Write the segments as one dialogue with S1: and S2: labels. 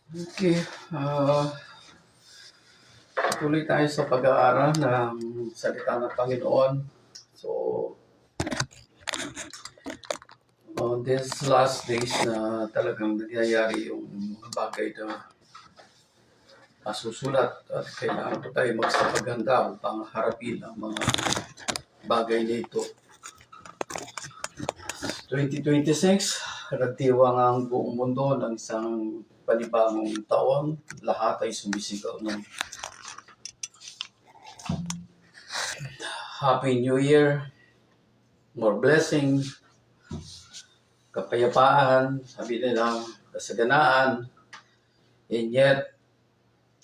S1: Okay, tuloy tayo sa pag-aaral ng salita ng Panginoon. So, on these last days na talagang nangyayari yung mga bagay na masusulat at kailangan po tayo magsapaganda upang harapin ang mga bagay na ito. 2026, nagdiwang ang buong mundo ng isang panibagong taon. Lahat ay sumisigaw ng Happy New Year, more blessing, kapayapaan, sabi nila, kasaganaan, and yet,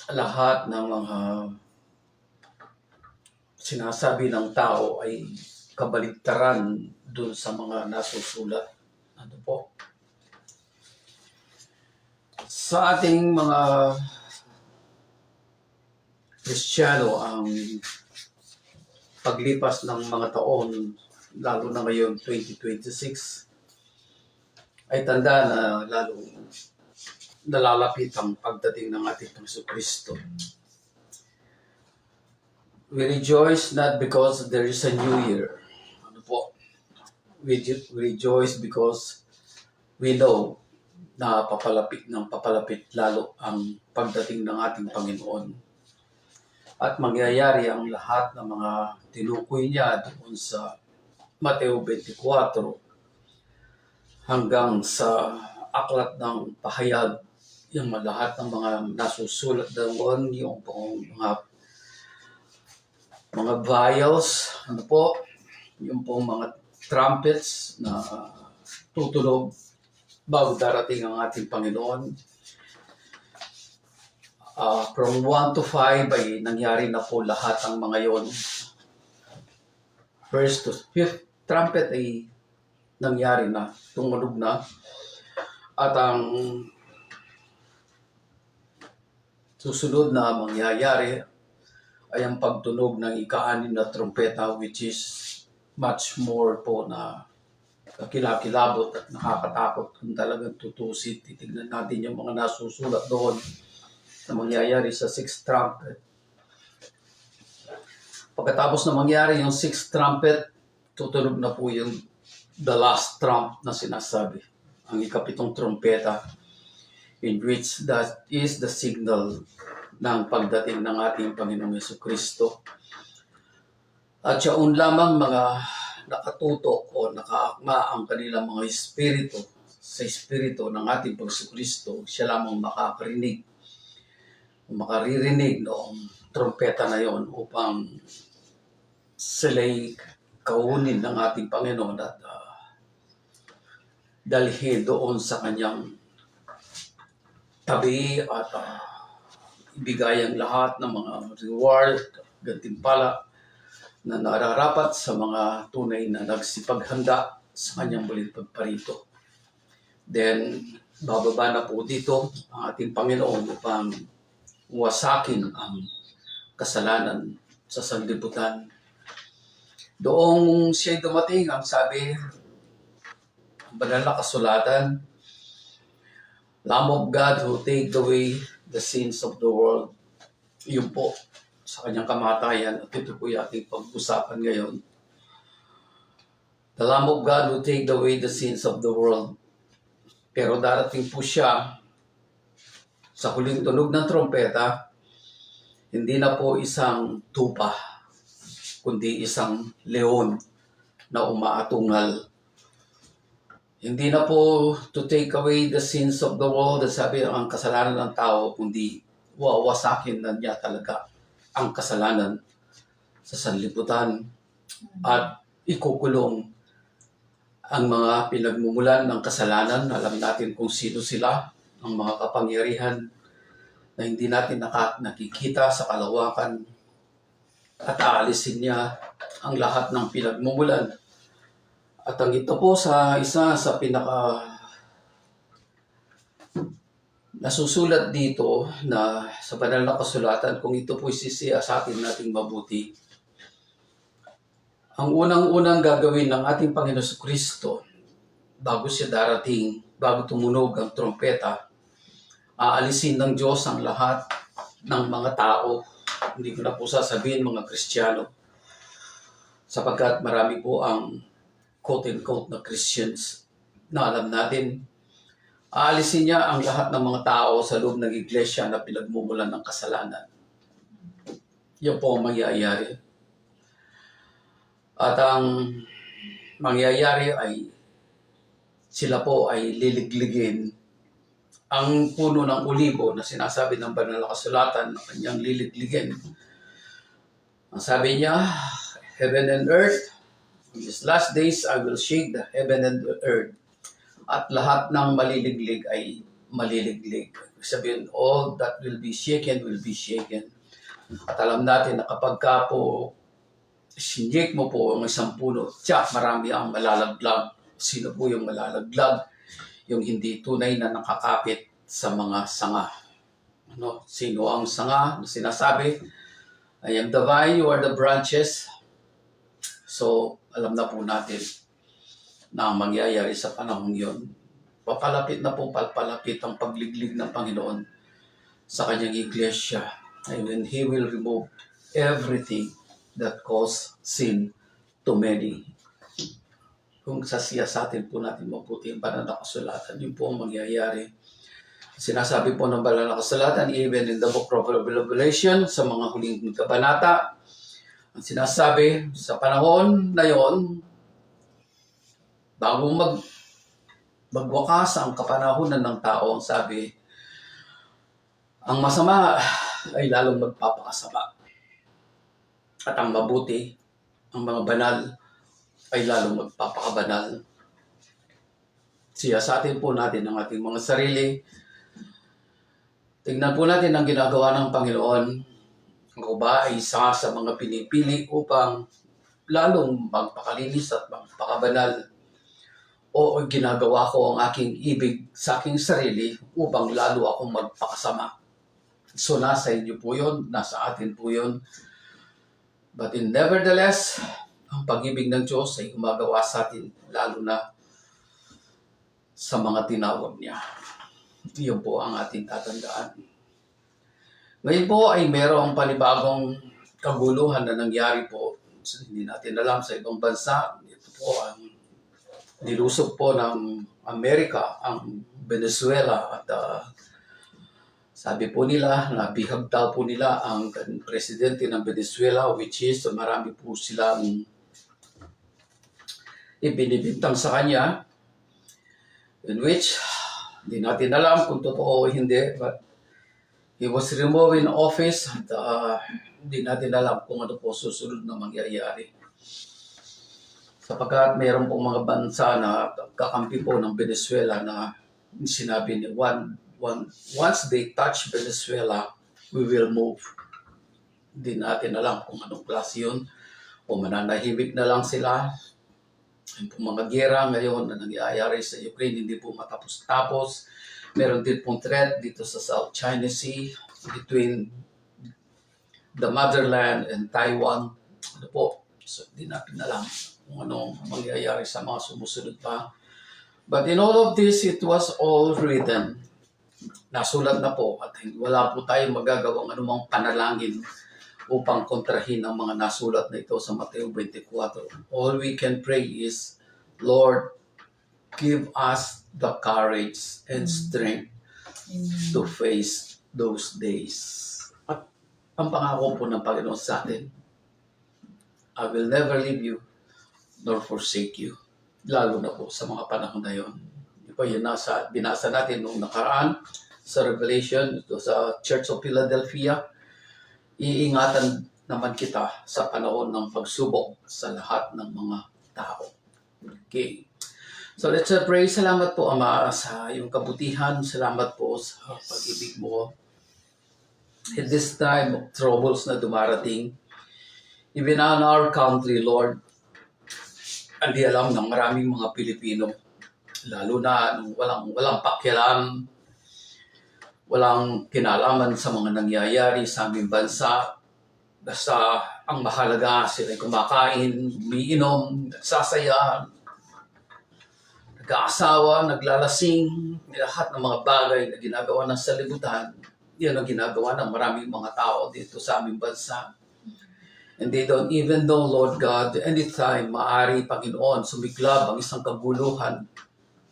S1: lahat ng mga sinasabi ng tao ay kabaligtaran dun sa mga nasusulat. Ano po? Sa ating mga Kristiyano, ang paglipas ng mga taon, lalo na ngayon 2026, ay tanda na lalong nalalapit ang pagdating ng ating Panginoon. We rejoice not because there is a new year. Ano po? We rejoice because we know na papalapit lalo ang pagdating ng ating Panginoon. At mangyayari ang lahat ng mga tinukoy niya doon sa Mateo 24 hanggang sa aklat ng pahayag, yung lahat ng mga nasusulat doon, yung mga vials, ano po, yung pong mga trumpets na tutunog bago darating ang ating Panginoon. From 1 to 5 ay nangyari na po lahat ang mga yon. First to fifth trumpet ay nangyari na, tumunog na. At ang susunod na mangyayari ay ang pagtunog ng ika-6 na trumpeta, which is much more po na kakilakilabot at nakakatakot kung talagang tutusin. Titignan natin yung mga nasusulat doon na mangyayari sa 6th trumpet. Pagkatapos na mangyari yung 6th trumpet, tutunog na po yung the last trump na sinasabi, ang ika-7 trumpeta, in which that is the signal ng pagdating ng ating Panginoong Jesucristo. At siyaon lamang mga nakatutok o nakaakma ang kanilang mga espiritu sa espiritu ng ating Panginoon, siya lamang makaririnig noong trompeta na yon upang sila'y kaunin ng ating Panginoon at dalhin doon sa kanyang tabi at ibigay ang lahat ng mga reward, gantimpala na nararapat sa mga tunay na nagsipaghanda sa kanyang muling pagparito. Then, bababa na po dito ang ating Panginoon upang wasakin ang kasalanan sa sanlibutan. Doong siya'y dumating, ang sabi, ang banal na kasulatan, Lamb of God who take away the sins of the world. Yun po, sa kanyang kamatayan, at ito po yung ating pag-usapan ngayon. The Lamb of God who take away the sins of the world. Pero darating po siya sa huling tunog ng trompeta, hindi na po isang tupa, kundi isang leon na umaatungal. Hindi na po to take away the sins of the world, sabi ang kasalanan ng tao, kundi wawasakin na niya talaga ang kasalanan sa sanlibutan at ikukulong ang mga pinagmumulan ng kasalanan. Alam natin kung sino sila, ang mga kapangyarihan na hindi natin nakikita sa kalawakan, at aalisin niya ang lahat ng pinagmumulan. At ang ito po sa isa sa pinaka nasusulat dito na sa banal na kasulatan, kung ito po sisiyasatin nating mabuti, ang unang-unang gagawin ng ating Panginoon Kristo bago siya darating, bago tumunog ang trompeta, Aalisin ng Diyos ang lahat ng mga tao. Hindi ko na po sasabihin mga Kristiyano, sapagkat marami po ang quote-unquote na Christians na alam natin, aalisin niya ang lahat ng mga tao sa loob ng iglesia na pinagmumulan ng kasalanan. Yan po ang mangyayari. At ang mangyayari ay sila po ay liligligin. Ang puno ng olibo na sinasabi ng banal na kasulatan na kanyang liligligin. Ang sabi niya, heaven and earth, in these last days I will shake the heaven and the earth. At lahat ng maliliglig ay maliliglig. Sabihin, all that will be shaken will be shaken. At alam natin na kapag ka po sinjik mo po ang isang puno, tiyak marami ang malalaglag. Sino po yung malalaglag? Yung hindi tunay na nakakapit sa mga sanga. Sino ang sanga na sinasabi? I am the vine, you are the branches. So, alam na po natin na ang mangyayari sa panahon yun. Papalapit na po palapit ang pagliglig ng Panginoon sa kanyang iglesia. And then He will remove everything that cause sin to many. Kung sasiyasatin po natin mabuti ang banal na kasulatan, yun po ang mangyayari. Sinasabi po ng banal na kasulatan, even in the book of Revelation, sa mga huling kabanata, ang sinasabi sa panahon na yon, bago magwakas ang kapanahunan ng tao, ang sabi, ang masama ay lalong magpapakasama. At ang mabuti, ang mga banal, ay lalong magpapakabanal. Siyasatin po natin ang ating mga sarili. Tingnan po natin ang ginagawa ng Panginoon. Ako ba ay isa sa mga pinipili upang lalong magpakalinis at magpakabanal? O ginagawa ko ang aking ibig sa aking sarili upang lalo akong magpakasama? So nasa inyo po yun, nasa atin po yun. But nevertheless, ang pag-ibig ng Diyos ay gumagawa sa atin, lalo na sa mga tinawag niya. Iyon po ang ating tatandaan. Ngayon po ay mayroong panibagong kaguluhan na nangyari po. So, hindi natin alam sa ibang bansa. Ito po ang nilusog po ng Amerika, ang Venezuela. At sabi po nila, nabihag daw po nila ang presidente ng Venezuela, which is marami po silang ibinibintang sa kanya, in which hindi natin alam kung totoo o hindi, but he was removed in office at hindi natin alam kung ano po susunod na mangyayari. Sapagkat mayroon pong mga bansa na kakampi po ng Venezuela na sinabi ni once they touch Venezuela, we will move. Hindi natin alam kung anong klase yun o mananahimik na lang sila. Yung pong mga gera ngayon na nangyayari sa Ukraine, hindi po matapos-tapos. Meron din pong threat dito sa South China Sea between the motherland and Taiwan. Ano po? So, hindi natin alam kung anong mangyayari sa mga sumusunod pa. But in all of this, it was all written. Nasulat na po at wala po tayong magagawang anumang panalangin upang kontrahin ang mga nasulat na ito sa Mateo 24. All we can pray is, Lord, give us the courage and strength to face those days. At ang pangako po ng Panginoon sa atin, I will never leave you nor forsake you. Lalo na po sa mga panahon na yun. Ito yun binasa natin noong nakaraan sa Revelation, ito sa Church of Philadelphia. Iingatan naman kita sa panahon ng pagsubok sa lahat ng mga tao. Okay. So let's pray. Salamat po, Ama, sa iyong kabutihan. Salamat po sa pag-ibig mo. In this time of troubles na dumarating, even in our country, Lord, hindi alam ng maraming mga Pilipino, lalo na nung walang pakialam, walang kinalaman sa mga nangyayari sa aming bansa. Basta ang mahalaga, sila kumakain, umiinom, nagsasaya, nag-aasawa, naglalasing, lahat ng mga bagay na ginagawa ng salibutan, yan ang ginagawa ng maraming mga tao dito sa aming bansa. And they don't even know, Lord God, anytime maaari, Panginoon, sumiklab ang isang kaguluhan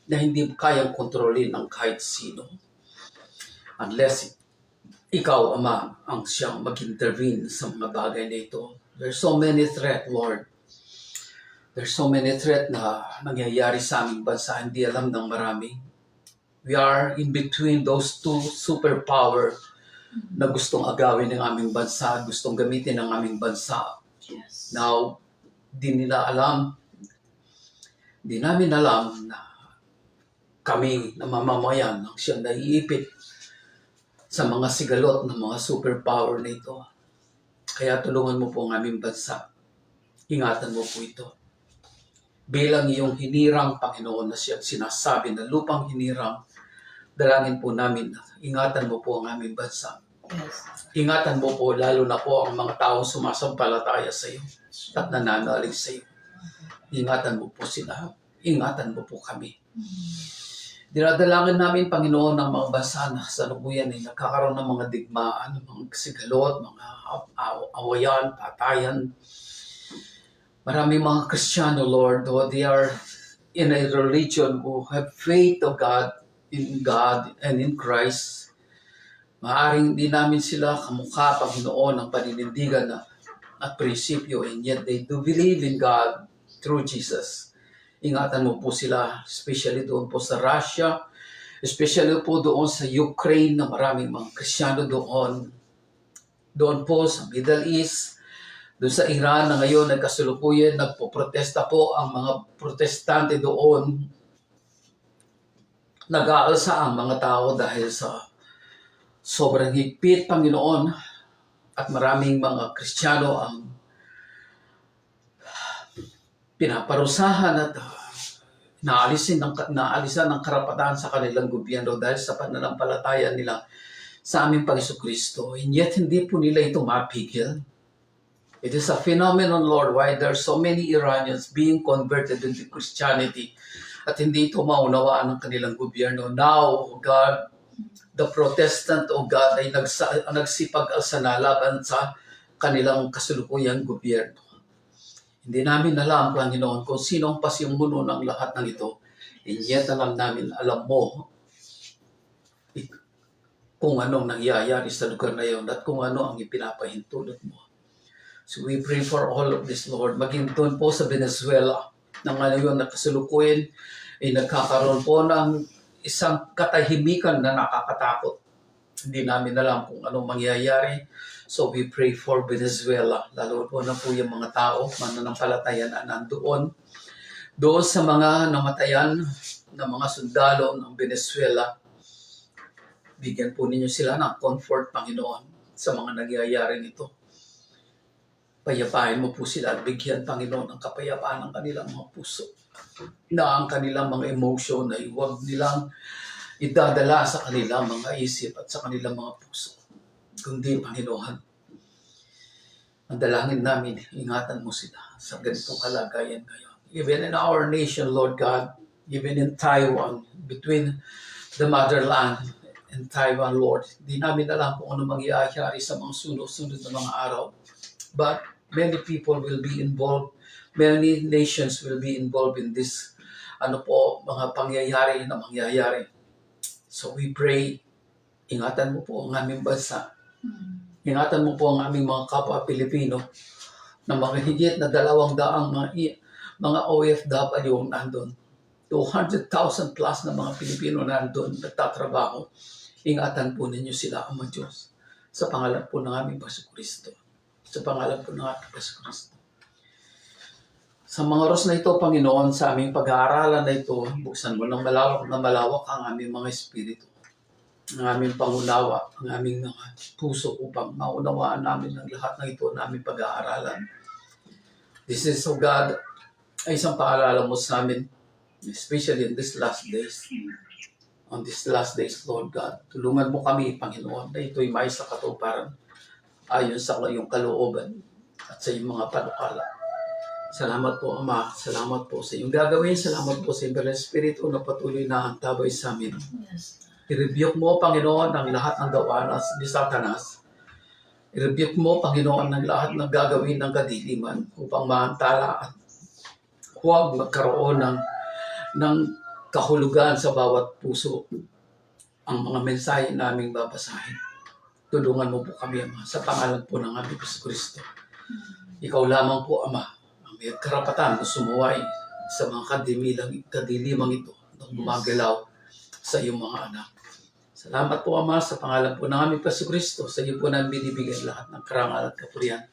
S1: na hindi kayang kontrolin ng kahit sino. Unless ikaw, Ama, ang siyang mag-intervene sa mga bagay na ito. There's so many threats, Lord. There's so many threats na nangyayari sa aming bansa, hindi alam ng marami. We are in between those two superpower na gustong agawin ng aming bansa, gustong gamitin ng aming bansa.
S2: Yes.
S1: Now, di namin alam na kami na mamamayan ang siyang naiipit sa mga sigalot ng mga superpower na ito. Kaya tulungan mo po ang aming bansa. Ingatan mo po ito. Bilang iyong hinirang, Panginoon, na siya sinasabi na lupang hinirang, dalangin po namin na ingatan mo po ang aming bansa.
S2: Yes.
S1: Ingatan mo po, lalo na po ang mga taong sumasampalataya sa iyo at nananalig sa iyo. Ingatan mo po sila. Ingatan mo po kami. Dinadalangin namin, Panginoon, ng mga bansa na sa lubuyan ay nagkakaroon ng mga digmaan, mga sigalot, mga awayan, patayan. Maraming mga Kristiyano, Lord, though they are in a religion who have faith of God and in Christ, maaaring di namin sila kamukha, Panginoon, ng paninindigan at prinsipyo, and yet they do believe in God through Jesus. Ingatan mo po sila, especially doon po sa Russia, especially po doon sa Ukraine na maraming mga Kristiyano doon. Doon po sa Middle East, doon sa Iran na ngayon nagkasulukuyan, nagpo-protesta po ang mga protestante doon. Nag-aalsa ang mga tao dahil sa sobrang higpit, Panginoon, at maraming mga Kristiyano ang pinaparusahan at naalisan ng karapatan sa kanilang gobyerno dahil sa pananampalataya nila sa aming Panginoon. And yet, hindi po nila ito mapigil. It is a phenomenon, Lord, why there are so many Iranians being converted into Christianity at hindi ito maunawaan ng kanilang gobyerno. Now, God, the Protestant, o God, ay nagsipag-alsa na laban sa kanilang kasulukuyang gobyerno. Hindi namin alam, Panginoon, kung sino ang pasimuno ng lahat ng ito. And yet, alam mo kung anong nangyayari sa lugar na yun at kung ano ang ipinapahintulot mo. So we pray for all of this, Lord. Maging doon po sa Venezuela, na ngayon na kasalukuyan ay nagkakaroon po ng isang katahimikan na nakakatakot. Hindi namin alam kung anong mangyayari. So we pray for Venezuela. Lalo po na po yung mga tao, mananampalataya na nandoon. Doon sa mga namatayan na mga sundalo ng Venezuela, bigyan po ninyo sila ng comfort, Panginoon, sa mga nangyayari nito. Payapain mo po sila at bigyan, Panginoon, ng kapayapaan ng kanilang mga puso. Na ang kanilang mga emotion ay huwag nilang idadala sa kanilang mga isip at sa kanilang mga puso. Kundi, Panginoon, ang dalangin namin, ingatan mo sila sa ganitong kalagayan ngayon. Even in our nation, Lord God, even in Taiwan, between the motherland and Taiwan, Lord, di namin alam kung ano mangyayari sa mga sunod-sunod na mga araw. But many people will be involved, many nations will be involved in this mga pangyayari na mangyayari. So we pray, ingatan mo po ang aming bansa. Ingatan mo po ang aming mga kapwa Pilipino na mga higit na 200 mga OFW ang nandun. 200,000 plus na mga Pilipino nandun nagtatrabaho. Ingatan po ninyo sila, Ama Diyos, sa pangalan po ng aming Panginoon. Sa pangalan po ng ating Panginoon. Sa mga oras na ito, Panginoon, sa aming pag-aaralan na ito, buksan mo ng malawak ang aming mga espiritu, ang aming pangunawa, ang aming mga puso upang maunawaan namin ang lahat ng ito na aming pag-aaralan. This is, O God, ay isang paalala mo sa amin, especially in these last days. On these last days, Lord God, tulungan mo kami, Panginoon, na ito'y may sa katuparan ayon sa iyong kalooban at sa iyong mga panukala. Salamat po, Ama. Salamat po sa iyong gagawin. Salamat po sa iyong Espiritu na patuloy na antabay sa amin.
S2: Yes.
S1: I-rebuke mo, Panginoon, ang lahat ng gawa ni Satanas. I-rebuke mo, Panginoon, ang lahat ng gagawin ng kadiliman upang maantala at huwag magkaroon ng kahulugan sa bawat puso ang mga mensahe naming babasahin. Tulungan mo po kami, Ama, sa pangalan po ng aming Kristo. Ikaw lamang po, Ama, ang may karapatan na sumuway sa mga kadilimang ito na gumagalaw sa iyong mga anak. Salamat po, Ama, sa pangalan po ng aming Kristo. Sa iyo po namin binibigyan lahat ng karangal at kapurihan.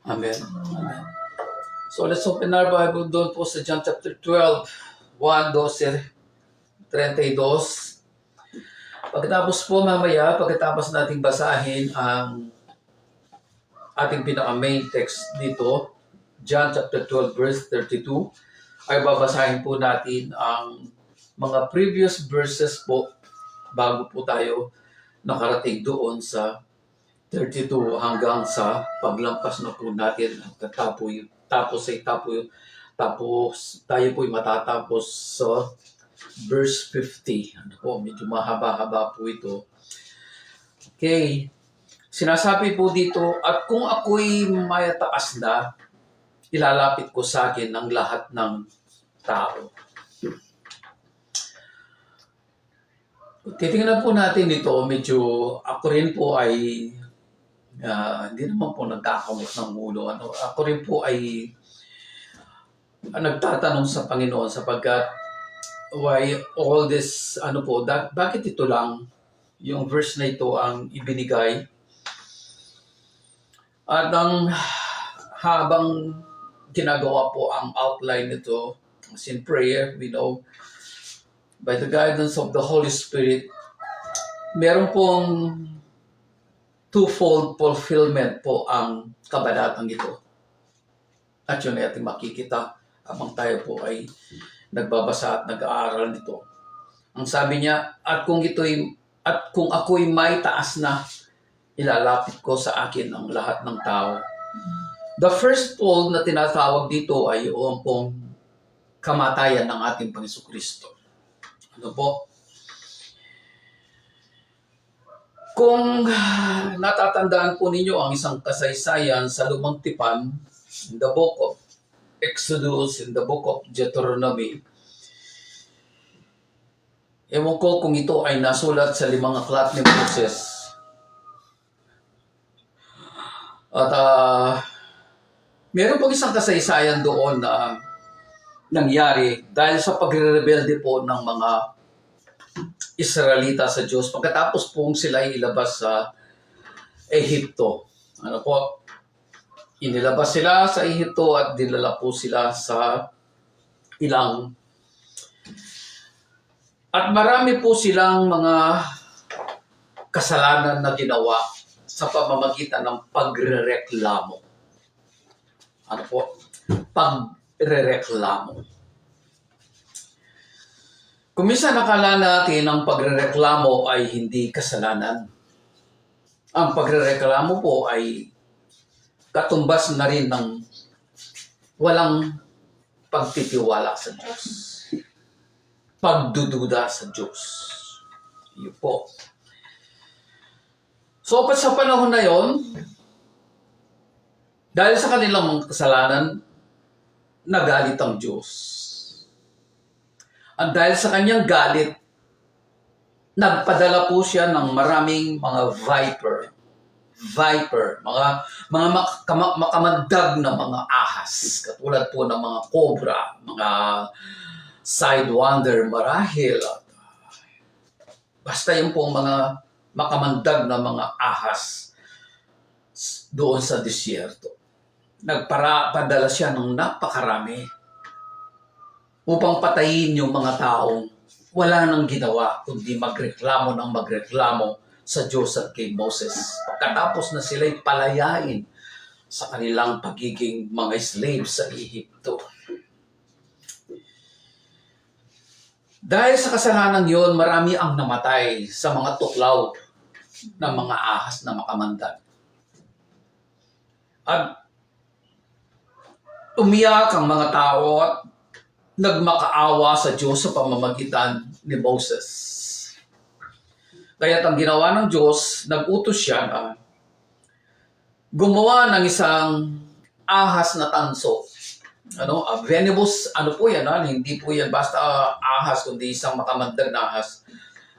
S1: Amen. Amen. So let's open our Bible doon po sa John chapter 12, 1, 12, 32. Pagkatapos po mamaya, pagkatapos nating basahin ang ating pinaka-main text dito, John chapter 12 verse 32, ay babasahin po natin ang mga previous verses po bago po tayo nakarating doon sa 32 hanggang sa paglampas na po natin tapos tayo po'y matatapos sa verse 50. Ano po, medyo mahaba-haba po ito. Okay. Sinasabi po dito, at kung ako'y mayataas na, ilalapit ko sa akin ang lahat ng tao. Titingnan po natin ito, medyo ako rin po ay hindi naman po nagkakamot ng ulo. Ako rin po ay nagtatanong sa Panginoon sapagkat why all this, bakit ito lang, yung verse na ito ang ibinigay. At habang ginagawa po ang outline nito, as in prayer, we know, by the guidance of the Holy Spirit, meron pong twofold fulfillment po ang kabanatang ito. At yun ay ating makikita habang tayo po ay nagbabasa at nag-aaral nito. Ang sabi niya, at kung ako'y may taas na, ilalapit ko sa akin ang lahat ng tao. The first fold na tinatawag dito ay yung pong kamatayan ng ating Panginoon Kristo. Ano po? Kung natatandaan po ninyo ang isang kasaysayan sa Lumang Tipan, in the book of Exodus, in the book of Deuteronomy, ewan ko kung ito ay nasulat sa 5 aklat ni Moses. At meron pong isang kasaysayan doon na nangyari dahil sa pagre-rebelde po ng mga Israelita sa Diyos pagkatapos pong sila ilabas sa Ehipto. Ano po? Inilabas sila sa Ehipto at dinala po sila sa ilang. At marami po silang mga kasalanan na ginawa sa pamamagitan ng pagrereklamo. Ano po? Pagrereklamo. Kung minsan nakala natin ang pagrereklamo ay hindi kasalanan. Ang pagrereklamo po ay katumbas na rin ng walang pagtitiwala sa Diyos. Pagdududa sa Diyos. Yun po. So, sa panahon na yon, dahil sa kanilang mga kasalanan, nagalit ang Diyos. At dahil sa kanyang galit, nagpadala po siya ng maraming mga viper, mga makamandag na mga ahas, katulad po ng mga cobra, mga sidewinder, marahil, basta yung pong mga makamandag na mga ahas doon sa disyerto. Nagpadala siya ng napakarami upang patayin yung mga taong wala nang ginawa kundi magreklamo sa Diyos at kay Moses. Pagkatapos na sila'y palayain sa kanilang pagiging mga slaves sa Ehipto. Dahil sa kasalanan yon, marami ang namatay sa mga tuklaw ng mga ahas na makamandag. At Umiyak ang mga tao at nagmakaawa sa Diyos sa pamamagitan ni Moses. Kaya't ang ginawa ng Diyos, nag-utos siya na gumawa ng isang ahas na tanso. A venomous, po yan, hindi po yan basta ahas, kundi isang makamandag na ahas.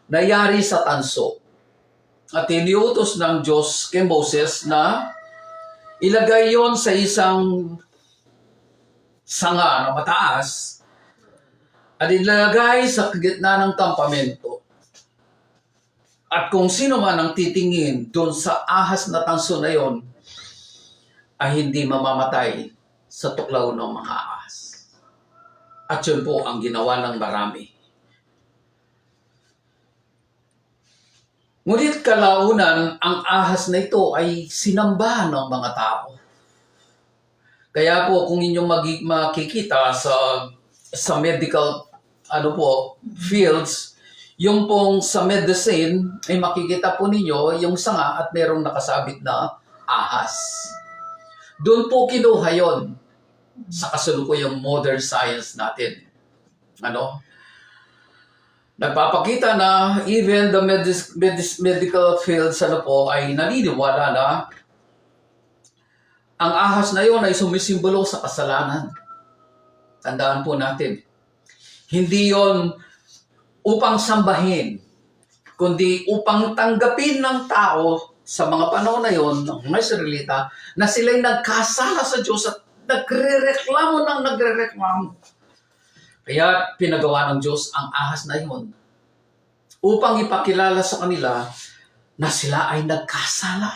S1: Nayari sa tanso. At iniutos ng Diyos kay Moses na ilagay yon sa isang sanga na mataas at ilagay sa gitna ng kampamento. At kung sino man ang titingin doon sa ahas na tanso na yon ay hindi mamamatay sa tuklaw ng mga ahas. At yun po ang ginawa ng marami. Ngunit kalaunan, ang ahas na ito ay sinamba ng mga tao. Kaya po kung inyong makikita sa medical fields, yung pong sa medicine ay makikita po ninyo yung sanga at merong nakasabit na ahas. Doon po kinuha yon sa kasalukuyang modern science natin. Nagpapakita na even the medical fields ay naniniwala na ang ahas na yon ay sumisimbolo sa kasalanan. Tandaan po natin, hindi yon upang sambahin, kundi upang tanggapin ng tao sa mga panahon na yon, ng mga Israelita, na sila'y nagkasala sa Diyos at nagre-reklamo. Kaya pinagawa ng Diyos ang ahas na yon upang ipakilala sa kanila na sila ay nagkasala.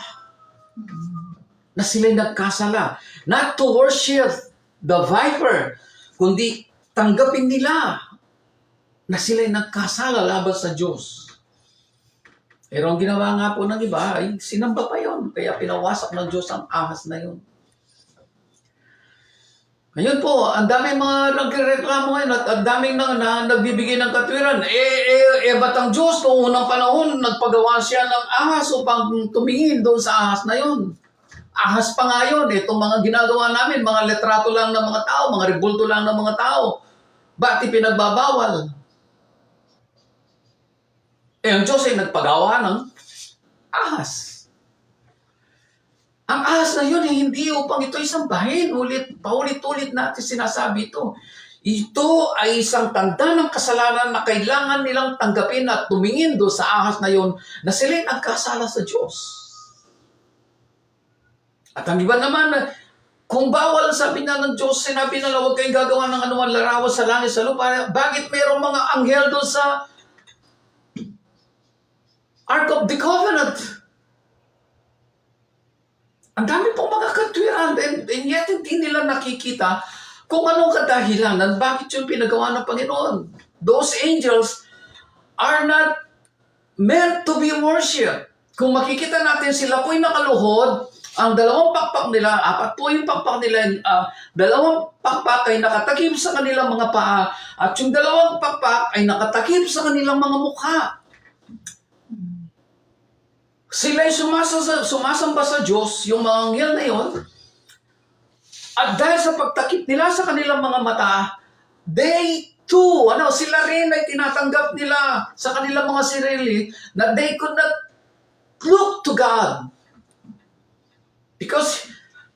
S1: Na sila'y nagkasala. Not to worship the viper, kundi tanggapin nila na sila'y nagkasala laban sa Diyos. Pero ang ginawa nga po ng iba ay sinamba pa yon. Kaya pinawasak ng Diyos ang ahas na yon. Ngayon po, ang daming mga nagreklamo ngayon at ang daming nagbibigay ng katwiran. Ba't ang Diyos noong unang panahon, nagpagawa siya ng ahas upang tumingin doon sa ahas na yun. Ahas pa nga yun. Itong mga ginagawa namin, mga letrato lang ng mga tao, mga rebulto lang ng mga tao. Ba't ipinagbabawal? Ang Diyos ay nagpagawa ng ahas. Ang ahas na yun, hindi upang ito isambahin. Paulit-ulit natin sinasabi ito. Ito ay isang tanda ng kasalanan na kailangan nilang tanggapin at tumingin doon sa ahas na yun na sila'y nagkasala sa Diyos. At ang iba naman, kung bawal sabi na ng Diyos, sinabi na huwag kayong gagawa ng anuman larawan sa langit sa lupa, bakit mayroong mga anghel doon sa Ark of the Covenant? Ang dami pong mga katwiran and yet hindi nila nakikita kung anong kadahilanan, bakit yung pinagawa ng Panginoon. Those angels are not meant to be worshipped. Kung makikita natin sila po'y nakaluhod, ang dalawang pakpak nila, apat po yung pakpak nila, dalawang pakpak ay nakatakip sa kanilang mga paa, at yung dalawang pakpak ay nakatakip sa kanilang mga mukha. Sila'y sumasamba sa Diyos, yung mga anghel na yon. At dahil sa pagtakip nila sa kanilang mga mata, they too, sila rin ay tinatanggap nila sa kanilang mga sarili na they could not look to God. Because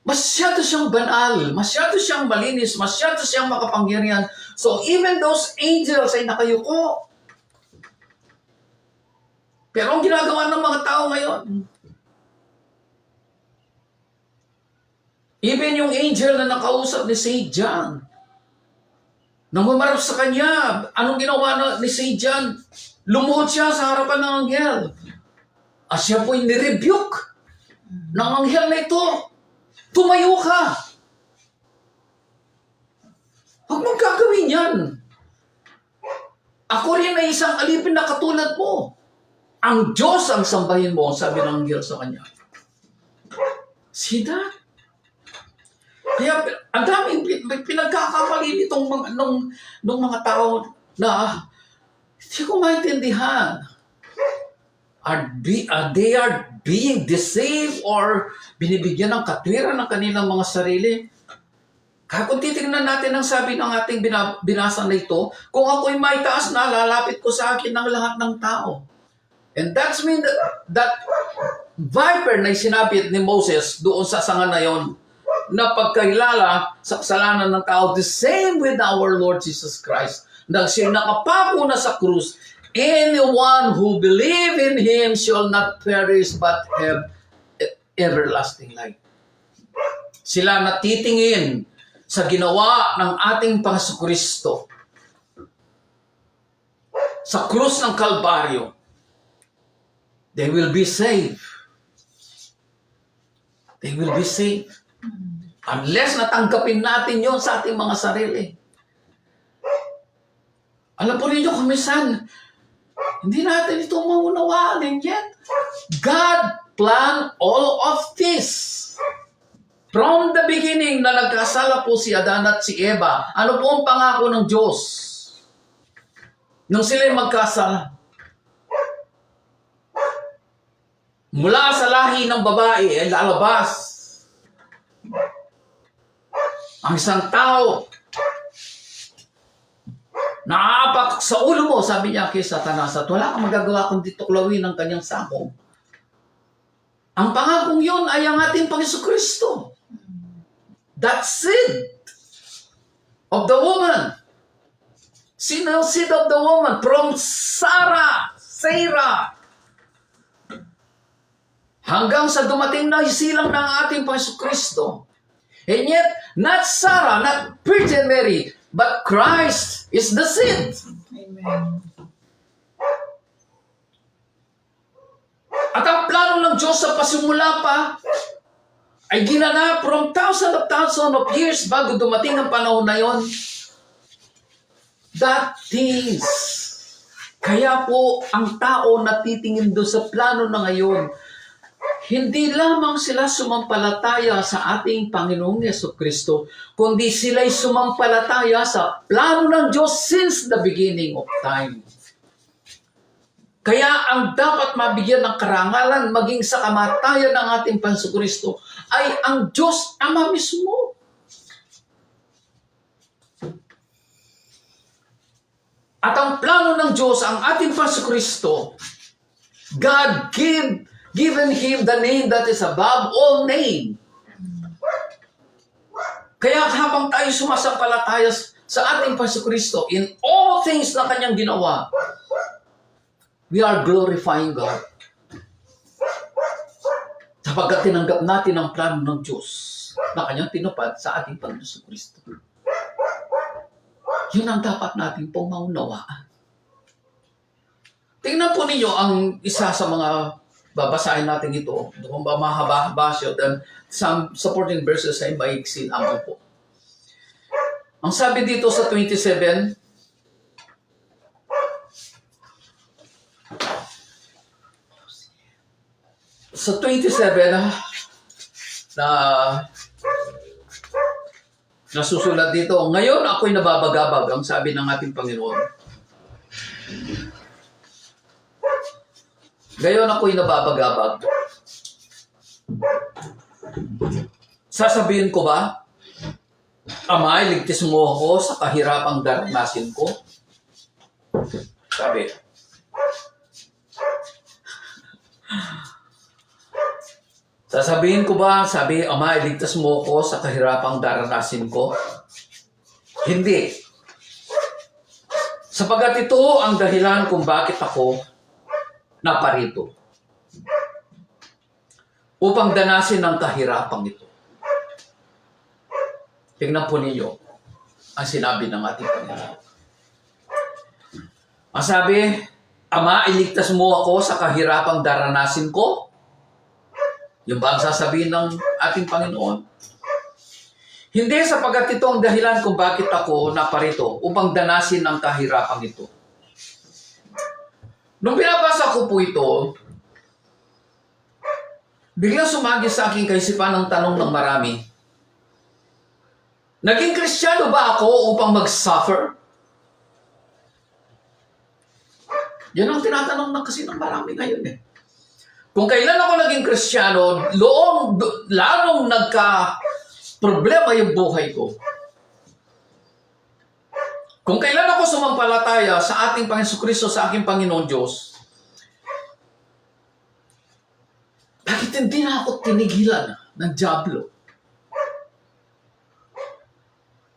S1: masyado siyang banal, masyado siyang malinis, masyado siyang makapangyarihan. So even those angels ay nakayuko. Pero ang ginagawa ng mga tao ngayon, even yung angel na nakausap ni St. John, nang humarap sa kanya, anong ginawa ni St. John? Lumuhod siya sa harapan ng anghel. At siya po'y nirebuke ng anghel na ito. Tumayo ka! Huwag mong gagawin yan. Ako rin ay isang alipin na katulad mo. Ang Diyos ang sambahin mo, sabi ng anghel sa kanya. See that? Kaya ang daming pinagkakamali nitong mga tao na hindi ko maintindihan. They are being deceived or binibigyan ng katwiran ng kanilang mga sarili? Kaya kung titignan natin ang sabi ng ating binasa na ito, kung ako'y may taas na, lalapit ko sa akin ng lahat ng tao. And that's mean that viper na sinabi ni Moses doon sa sanga na yon, na pagkailala sa kasalanan ng tao, the same with our Lord Jesus Christ. Nang siya nakapako na sa krus, anyone who believe in Him shall not perish but have everlasting life. Sila natitingin sa ginawa ng ating Panginoon sa krus ng Kalbaryo. They will be saved. They will be saved. Unless natanggapin natin yon sa ating mga sarili. Alam po ninyo kung minsan, hindi natin ito maunawaan. And yet, God planned all of this. From the beginning na nagkasala po si Adan at si Eva, ano po ang pangako ng Diyos? Nung sila'y magkasala. Mula sa lahi ng babae ay lalabas ang isang tao naapak sa ulo mo, sabi niya kay Satanas, at wala kang magagawa kundi tuklawin ang kanyang sakong. Ang pangakong yun ay ang ating Panginoon Kristo. That seed of the woman, seed of the woman from Sarah, hanggang sa dumating na isilang ng ating Panginoon Kristo. And yet, not Sarah, not Virgin Mary, but Christ is the seed.
S2: Amen.
S1: At ang plano ng Diyos sa pasimula pa ay ginanap from thousands of years bago dumating ang panahon na yon. That is, kaya po ang tao natitingin doon sa plano na ngayon. Hindi lamang sila sumampalataya sa ating Panginoong Jesucristo, kundi sila'y sumampalataya sa plano ng Diyos since the beginning of time. Kaya ang dapat mabigyan ng karangalan maging sa kamatayan ng ating Panginoong Kristo ay ang Diyos Ama mismo. At ang plano ng Diyos, ang ating Panginoong Kristo, God given Him the name that is above all name. Kaya habang tayo sumasampalataya sa ating Panginoong Kristo, in all things na Kanyang ginawa, we are glorifying God. Sapagkat tinanggap natin ang plano ng Diyos na Kanyang tinupad sa ating Panginoong Kristo. Yun ang dapat natin pong maunawaan. Tingnan po ninyo ang isa sa mga babasahin natin ito. Kung ba mahaba-haba siya, then some supporting verses ay maiksi lamang po. Ang sabi dito sa 27, sa 27 na nasusulat dito, ngayon ako'y nababagabag, ang sabi ng ating Panginoon. Ngayon ako'y nababagabag. Sasabihin ko ba, Ama, iligtas mo ako sa kahirapang daranasin ko? Sabi. Sasabihin ko ba, sabi, Ama, iligtas mo ako sa kahirapang daranasin ko? Hindi. Sapagat ito ang dahilan kung bakit ako naparito. Upang danasin ang kahirapang ito. Tingnan po ninyo ang sinabi ng ating Panginoon. Ang sabi, Ama, iligtas mo ako sa kahirapang daranasin ko? Yung ba ang sasabihin ng ating Panginoon? Hindi, sapagat ito ang dahilan kung bakit ako naparito upang danasin ang kahirapang ito. Nung binabasa ko po ito, biglang sumagi sa aking kaisipan ang tanong ng marami. Naging Kristiyano ba ako upang mag-suffer? Yan ang tinatanong na kasi ng marami ngayon eh. Kung kailan ako naging Kristiyano, lalong nagka problema yung buhay ko. Kung kailan ako sumampalataya sa ating Panginoon Kristo, sa aking Panginoon Diyos, bakit hindi na ako tinigilan ng dyablo?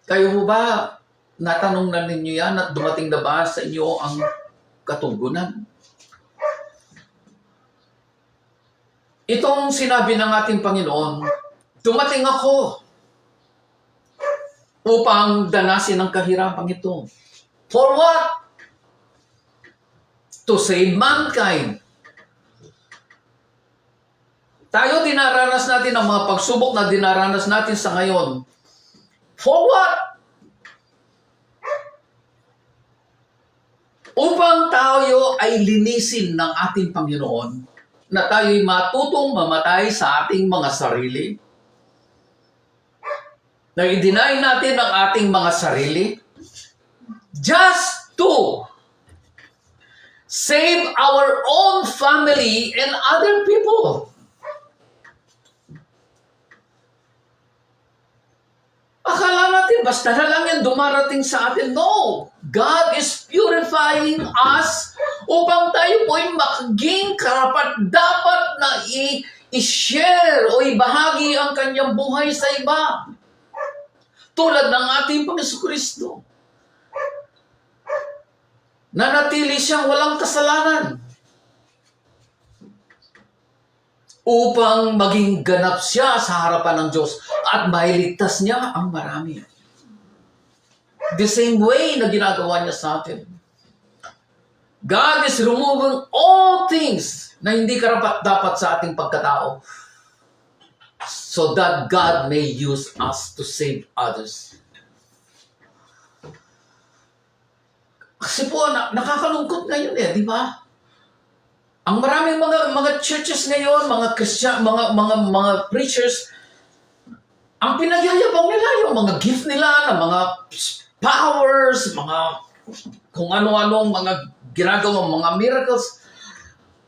S1: Kayo mo ba, natanong na ninyo yan at dumating na ba sa inyo ang katugunan? Itong sinabi ng ating Panginoon, dumating ako upang danasin ang kahirapang ito. For what? To save mankind. Tayo dinaranas natin ang mga pagsubok na dinaranas natin sa ngayon. For what? Upang tayo ay linisin ng ating Panginoon, na tayo'y matutong mamatay sa ating mga sarili, na i-deny natin ang ating mga sarili, just to save our own family and other people. Akala natin, basta na lang yan dumarating sa atin. No! God is purifying us upang tayo po'y maging karapat-dapat na i-share o ibahagi ang kanyang buhay sa iba. Tulad ng ating Panginoon Kristo. Nanatili siyang walang kasalanan. Upang maging ganap siya sa harapan ng Diyos at mailigtas niya ang marami. The same way na ginagawa niya sa atin. God is removing all things na hindi karapat-dapat sa ating pagkatao so that God may use us to save others. Kasi po, nakakalungkot ngayon di ba? Ang maraming mga churches ngayon, mga Christian, mga preachers, ang pinagyayabang nila yung mga gift nila, ng mga powers, mga kung ano-anong mga ginagawang mga miracles.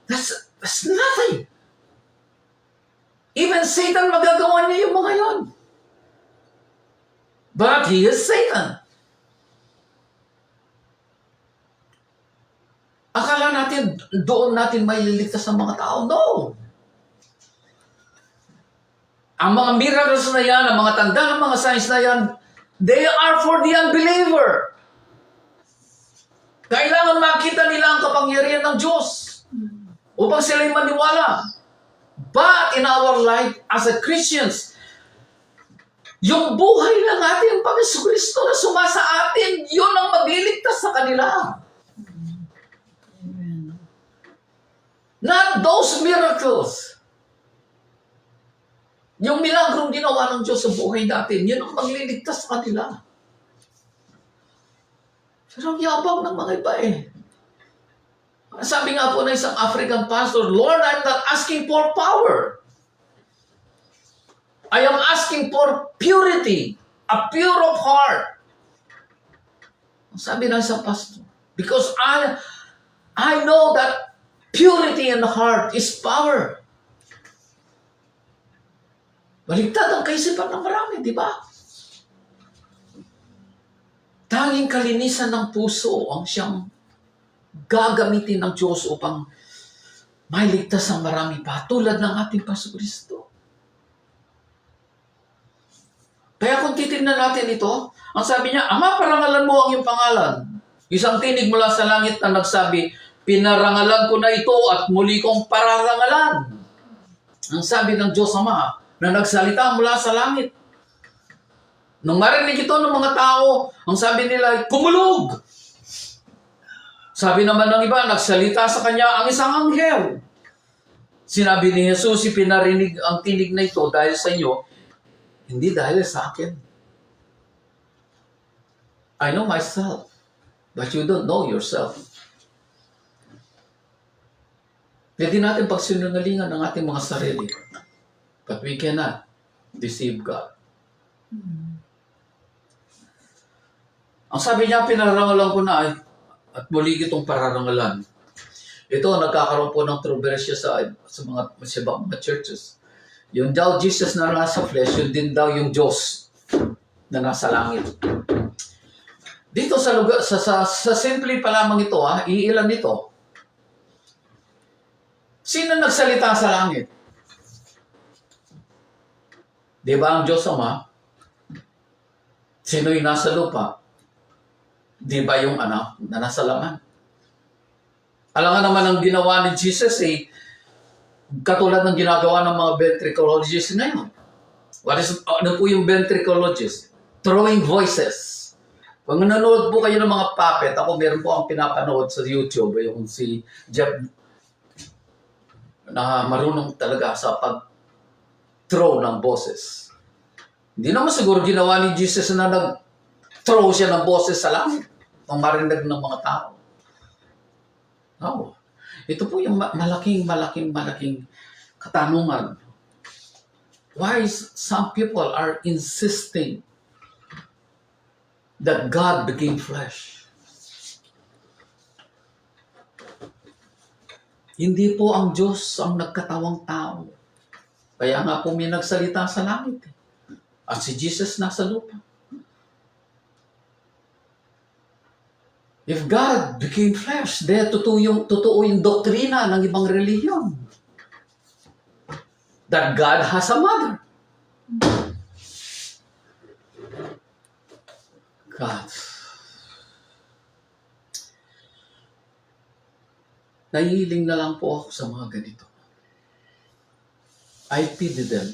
S1: That's nothing. Even Satan magagawa niya yung mga yon. But he is Satan. Akala natin, doon natin maililigtas ang mga tao. No! Ang mga miracles na yan, ang mga tanda ng mga signs na yan, they are for the unbeliever. Kailangan makita nila ang kapangyarihan ng Diyos upang sila'y maniwala. But in our life as a Christians, yung buhay ng ating Panginoon Kristo na sumasa atin, yun ang magliligtas sa kanila. Not those miracles. Yung milagrong ginawa ng Diyos sa buhay natin, yun ang magliligtas sa kanila. Pero ang yabang ng mga iba Sabi nga po ng isang African pastor, Lord, I'm not asking for power. I am asking for purity, a pure of heart. Sabi ng isang pastor, because I know that purity in the heart is power. Baligtad ang kaisipan ng marami, di ba? Tanging kalinisan ng puso ang siyang gagamitin ng Diyos upang mailigtas ang marami pa, tulad ng ating Panginoon Kristo. Kaya kung titignan natin ito, ang sabi niya, Ama, parangalan mo ang iyong pangalan. Isang tinig mula sa langit na nagsabi, pinarangalan ko na ito at muli kong pararangalan. Ang sabi ng Diyos Ama na nagsalita mula sa langit. Nung marinig ito ng mga tao, ang sabi nila, kumulog! Sabi naman ng iba, nagsalita sa kanya ang isang anghel. Sinabi ni Jesus, pinarinig ang tinig na ito dahil sa inyo, hindi dahil sa akin. I know myself, but you don't know yourself. Pwede natin pagsinungalingan ng ating mga sarili. But we cannot deceive God. Ang sabi niya, pinarangalan ko na at muli itong pararangalan. Ito, nagkakaroon po ng kontrobersya sa mga churches. Yung daw Jesus na nasa flesh, yun din daw yung Diyos na nasa langit. Dito sa lugar, sa simple pa lamang ito, iilan ito. Sino nagsalita sa langit? Di ba ang Diyos Ama? Sino yung nasa lupa? Di ba yung anak na nasa laman? Alam nga naman ang ginawa ni Jesus katulad ng ginagawa ng mga ventriloquists ngayon. Ano po yung ventriloquist? Throwing voices. Kung nanonood po kayo ng mga puppet, ako meron po ang pinapanood sa YouTube, yung si Jeff na marunong talaga sa pag-throw ng boses. Hindi naman siguro ginawa ni Jesus na nag-throw siya ng boses sa langit nang marinig ng mga tao. No. Ito po yung malaking katanungan. Why some people are insisting that God became flesh? Hindi po ang Diyos ang nagkatawang tao. Kaya nga po may nagsalita sa langit. At si Jesus nasa lupa. If God became flesh, totoo yung doktrina ng ibang reliyon. That God has a mother. God. Nahihiling na lang po ako sa mga ganito. I pity them.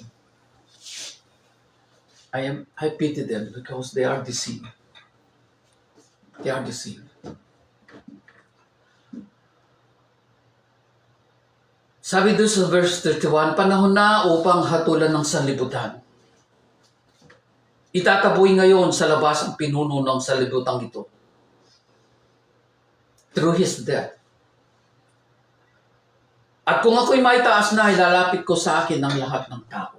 S1: I pity them because they are deceived. They are deceived. Sabi doon sa verse 31, panahon na upang hatulan ng sanlibutan. Itataboy ngayon sa labas ang pinuno ng sanlibutan ito. Through His death. At kung ako'y maitaas na, ilalapit ko sa akin ang lahat ng tao.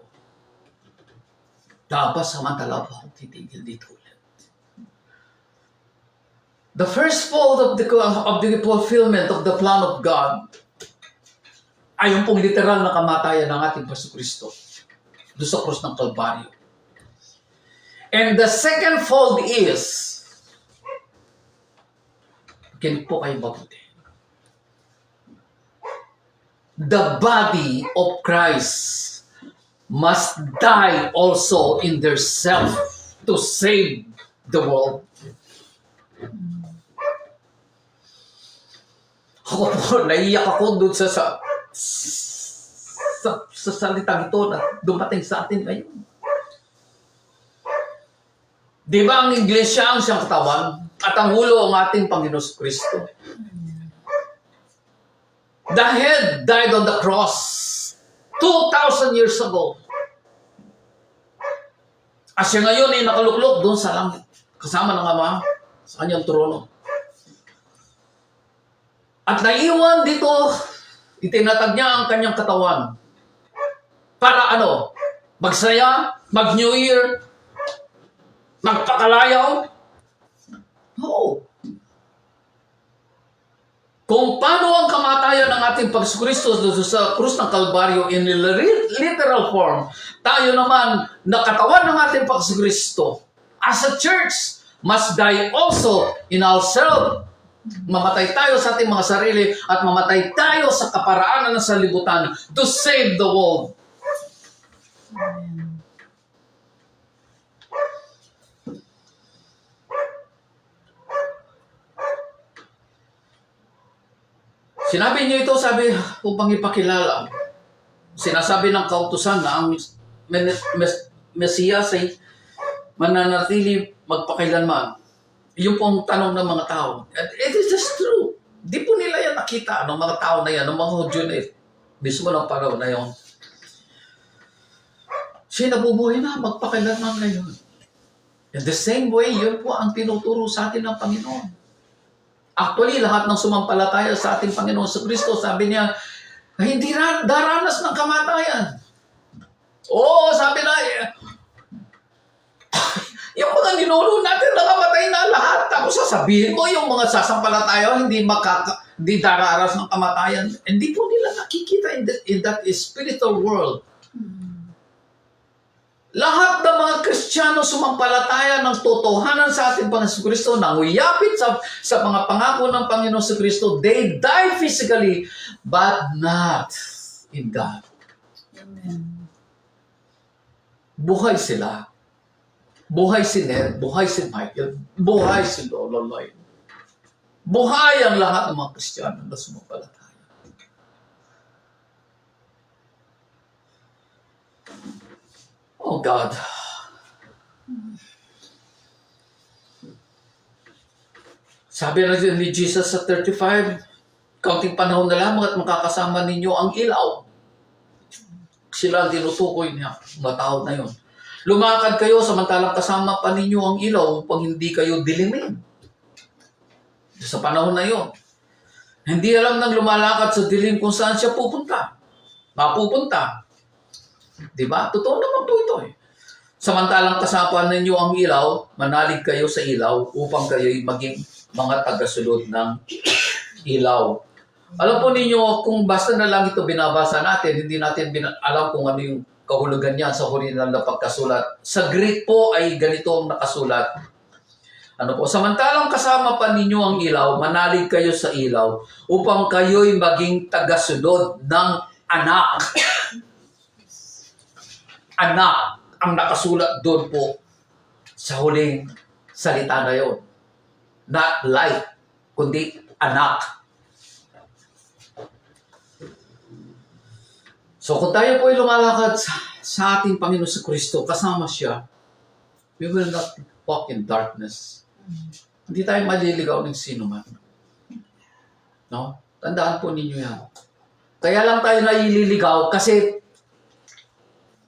S1: Dapat samantala po akong titigil dito ulit. The first fold of the fulfillment of the plan of God ay yung pong literal na kamatayan ng ating Jesucristo doon sa krus ng Kalbaryo. And the second fold is, kinig po kayo mabuti, the body of Christ must die also in their self to save the world. Ako po, naiyak ako doon sa salitang ito na dumating sa atin ngayon. Di ba ang Iglesia ang siyang katawan at ang ulo ang ating Panginoon Kristo? The head died on the cross 2,000 years ago. At siya ngayon ay nakaluklok doon sa langit kasama ng Ama sa kanyang trono. At naiwan dito, itinatag niya ang kanyang katawan. Para ano? Magsaya? Mag-New Year? Magpakalayaw? No. Kung paano ang kamatayan ng ating Pagkristo sa krus ng Kalbaryo in literal form, tayo naman na katawan ng ating Pagkristo as a church must die also in ourselves. Mamatay tayo sa ating mga sarili at mamatay tayo sa kaparaanan ng sanlibutan to save the world. Sinabi niyo ito, sabi, upang ipakilala. Sinasabi ng kautusan na ang Mesiyas ay mananatili magpakailanman. Yung pong tanong ng mga tao. And it is just true. Di po nila yan nakita ng mga tao na yan, ng mga Hudyo na mismo ng panahon na yun. Siya nabubuhay na, magpakailanman ngayon. In the same way, yun po ang tinuturo sa atin ng Panginoon. Actually, lahat ng sumampalataya sa ating Panginoon sa Kristo, sabi niya, hindi daranas ng kamatayan. Oo, sabi na, yung mga ninuno natin nakamatay na lahat. Tapos sasabihin mo yung mga sasampalataya hindi dararas ng kamatayan. Hindi po nila nakikita in that spiritual world Lahat ng mga Kristiyano sumampalataya ng totohanan sa ating Panginoon Kristo, nanguyapit sa mga pangako ng Panginoon Kristo, they die physically, but not in God.
S2: Amen.
S1: Buhay sila. Buhay si Ned, buhay si Michael, buhay si Lolo Lloyd. Buhay ang lahat ng mga Kristiyano na sumampalataya. Oh God. Sabi na ni Jesus sa 35, kaunting panahon na lamang at makakasama ninyo ang ilaw. Sila ang tinutukoy niya, mga tao na yun. Lumakad kayo samantalang kasama pa ninyo ang ilaw upang hindi kayo dilimin. Sa panahon na yun. Hindi alam ng lumalakad sa dilim kung saan siya pupunta. Mapupunta. Diba? Totoo naman po ito eh. Samantalang kasama ninyo ang ilaw, manalig kayo sa ilaw upang kayo'y maging mga tagasulod ng ilaw. Alam po ninyo, kung basta na lang ito binabasa natin, hindi natin alam kung ano yung kahulugan niya sa original na pagkasulat. Sa Greek po ay ganito ang nakasulat. Ano po? Samantalang kasama pa ninyo ang ilaw, manalig kayo sa ilaw upang kayo'y maging tagasunod ng anak. Anak ang nakasulat doon po sa huling salita na yun. Not light, kundi anak. So kung tayo po ay lumalakad sa ating Panginoon sa Kristo, kasama siya, we will not walk in darkness. Hindi tayo maliligaw ng sino man. No? Tandaan po ninyo yan. Kaya lang tayo naliligaw kasi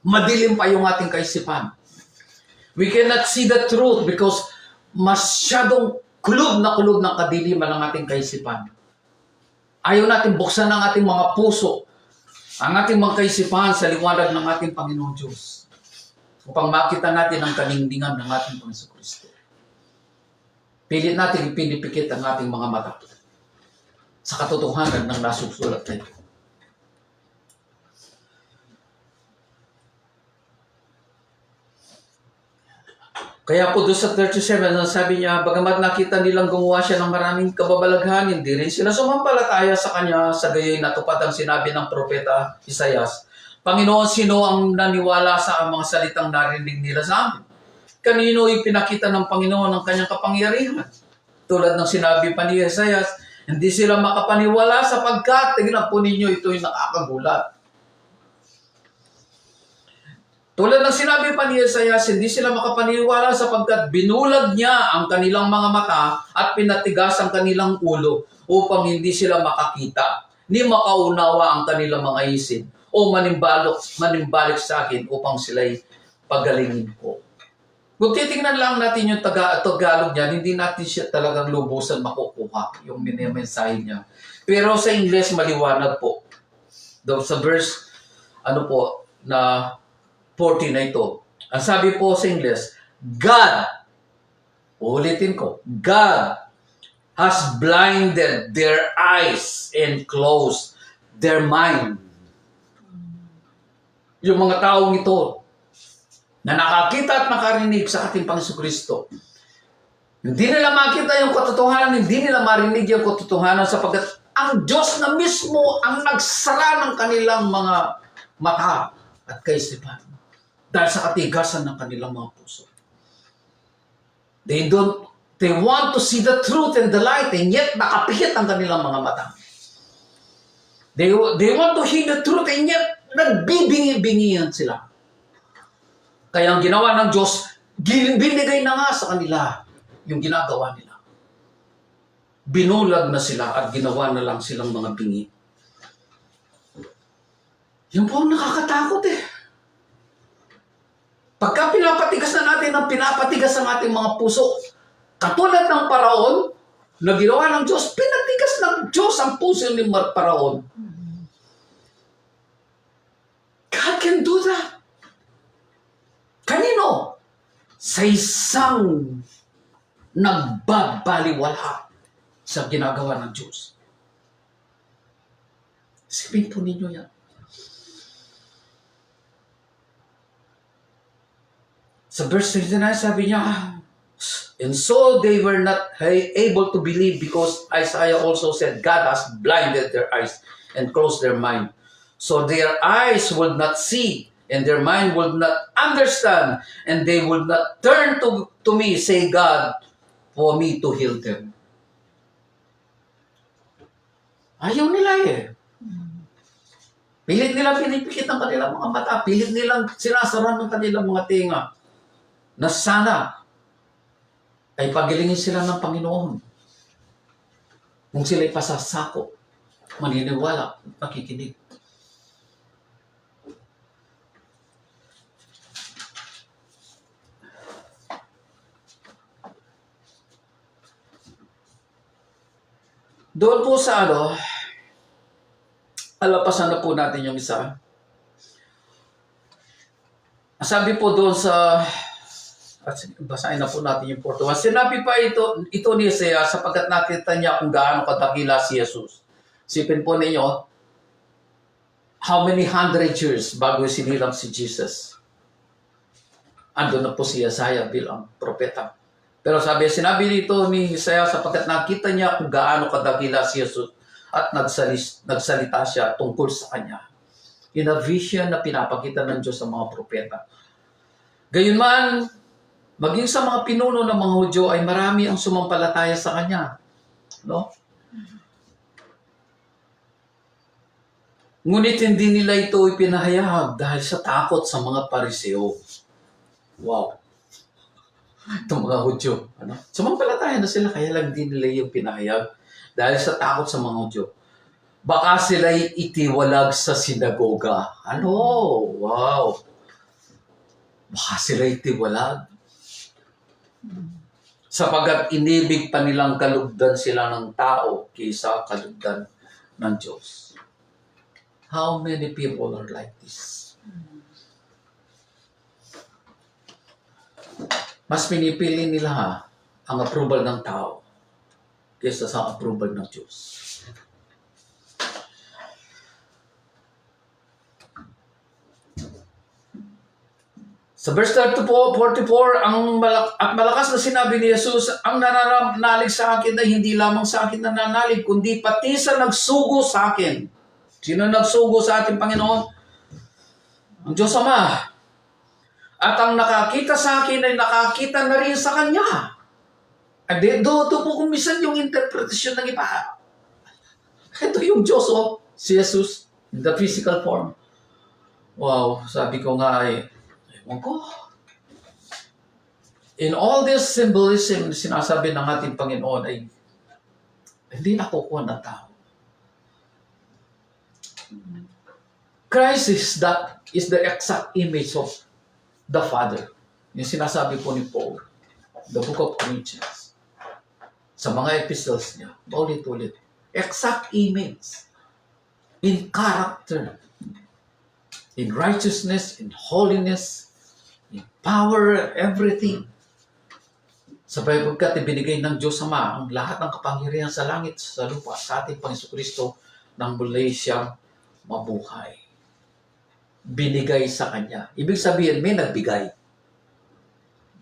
S1: madilim pa yung ating kaisipan. We cannot see the truth because masyadong kulob ng kadiliman ng ating kaisipan. Ayaw natin buksan ang ating mga puso, ang ating mga kaisipan sa liwanag ng ating Panginoon Diyos upang makita natin ang kaningdingan ng ating Panginoon Kristo. Pilit natin ipinipikit ang ating mga mata sa katotohanan ng nasusulat na ito. Kaya po doon sa 37, sabi niya, bagamat nakita nilang gumawa siya ng maraming kababalaghan, hindi rin sila sumampalataya sa kanya, sa gayoy natupad ang sinabi ng propeta Isaias. Panginoon, sino ang naniwala sa mga salitang narinig nila sa amin? Kanino ipinakita ng Panginoon ang kanyang kapangyarihan? Tulad ng sinabi pa ni Isaias, hindi sila makapaniwala sapagkat, tignan po ninyo, ito'y nakakagulat. Tulad ng sinabi pa ni Isaias, hindi sila makapaniwala sapagkat binulag niya ang kanilang mga mata at pinatigas ang kanilang ulo upang hindi sila makakita, ni makaunawa ang kanilang mga isip o manimbalik sa akin upang sila'y pagalingin ko. Kung titingnan lang natin yung Tagalog niya, hindi natin siya talagang lubusan makukuha yung mensahe niya. Pero sa English, maliwanag po. Doon sa verse, na 40 na ito. Ang sabi po sa English, God, ulitin ko, God has blinded their eyes and closed their mind. Yung mga taong ito na nakakita at nakarinig sa ating Panginoon Kristo, hindi nila makita yung katotohanan, hindi nila marinig yung katotohanan sapagkat ang Diyos na mismo ang nagsara ng kanilang mga mata at kaisipan. Dahil sa katigasan ng kanilang mga puso. They want to see the truth and the light and yet nakapikit ang kanilang mga mata. They want to hear the truth and yet nagbibingi-bingihan sila. Kaya ang ginawa ng Diyos, binigay na nga sa kanila yung ginagawa nila. Binulag na sila at ginawa na lang silang mga bingi. Yan po ang nakakatakot eh. Pagka pinapatigas na natin ang pinapatigas ng ating mga puso, katulad ng Paraon, na ginawa ng Diyos, pinatigas ng Diyos ang puso ni Paraon. God can do that. Kanino? Sa isang nagbabaliwala sa ginagawa ng Diyos. Isipin po ninyo yan. Sa verse 39, sabi niya, and so they were not able to believe because Isaiah also said, God has blinded their eyes and closed their mind. So their eyes would not see and their mind would not understand and they would not turn to me, say God, for me to heal them. Ayaw nila eh. Pilit nilang pinipikit ang kanilang mga mata. Pilit nilang sinasara ng kanilang mga tinga. Na sana ay pagilingin sila ng Panginoon. Kung sila'y pasasako, maniniwala, nakikinig. Doon po sa alapasan na po natin yung isa. Sabi po doon sa, basahin na po natin yung 41. Sinabi pa ito ni Isaiah sapagkat nakita niya kung gaano kadakila si Jesus. Sipin po ninyo, how many hundred years bago sinilang si Jesus? Ando na po si Isaiah bilang propeta. Pero sinabi dito ni Isaiah sapagkat nakita niya kung gaano kadakila si Jesus at nagsalita siya tungkol sa kanya. In a vision na pinapakita ng Diyos sa mga propeta. Gayunman, maging sa mga pinuno ng mga Hudyo ay marami ang sumampalataya sa kanya. No? Ngunit hindi nila ito ipinahayag dahil sa takot sa mga Pariseo. Wow. Itong mga Hudyo. Sumampalataya na sila kaya lang hindi nila yung pinahayag dahil sa takot sa mga Hudyo. Baka sila'y itiwalag sa sinagoga. Wow. Baka sila'y itiwalag. Sapagkat inibig pa nilang kalugdan sila ng tao kaysa kalugdan ng Diyos. How many people are like this? Mas pinipili nila ang approval ng tao kaysa sa approval ng Diyos. Sa verse 44, at malakas na sinabi ni Jesus, ang nananalig sa akin ay hindi lamang sa akin nananalig, kundi pati sa nagsugo sa akin. Sino nagsugo sa ating Panginoon? Ang Diyos Ama. At ang nakakita sa akin ay nakakita na rin sa Kanya. At doon po kumisan yung interpretasyon ng iba. Ito yung Diyos, si Jesus, in the physical form. Wow, sabi ko nga ewan ko. In all this symbolism, sinasabi ng ating Panginoon ay hindi nakukuha ng tao. Christ is the exact image of the Father. Yung sinasabi po ni Paul, the book of Corinthians, sa mga epistles niya, ulit-ulit. Exact image. In character. In righteousness, in holiness, in power, everything. Sapagkat ibinigay ng Diyos Ama ang lahat ng kapangyarihan sa langit, sa lupa, sa ating Panginoon Kristo, nang muli siyang mabuhay. Binigay sa Kanya. Ibig sabihin, may nagbigay.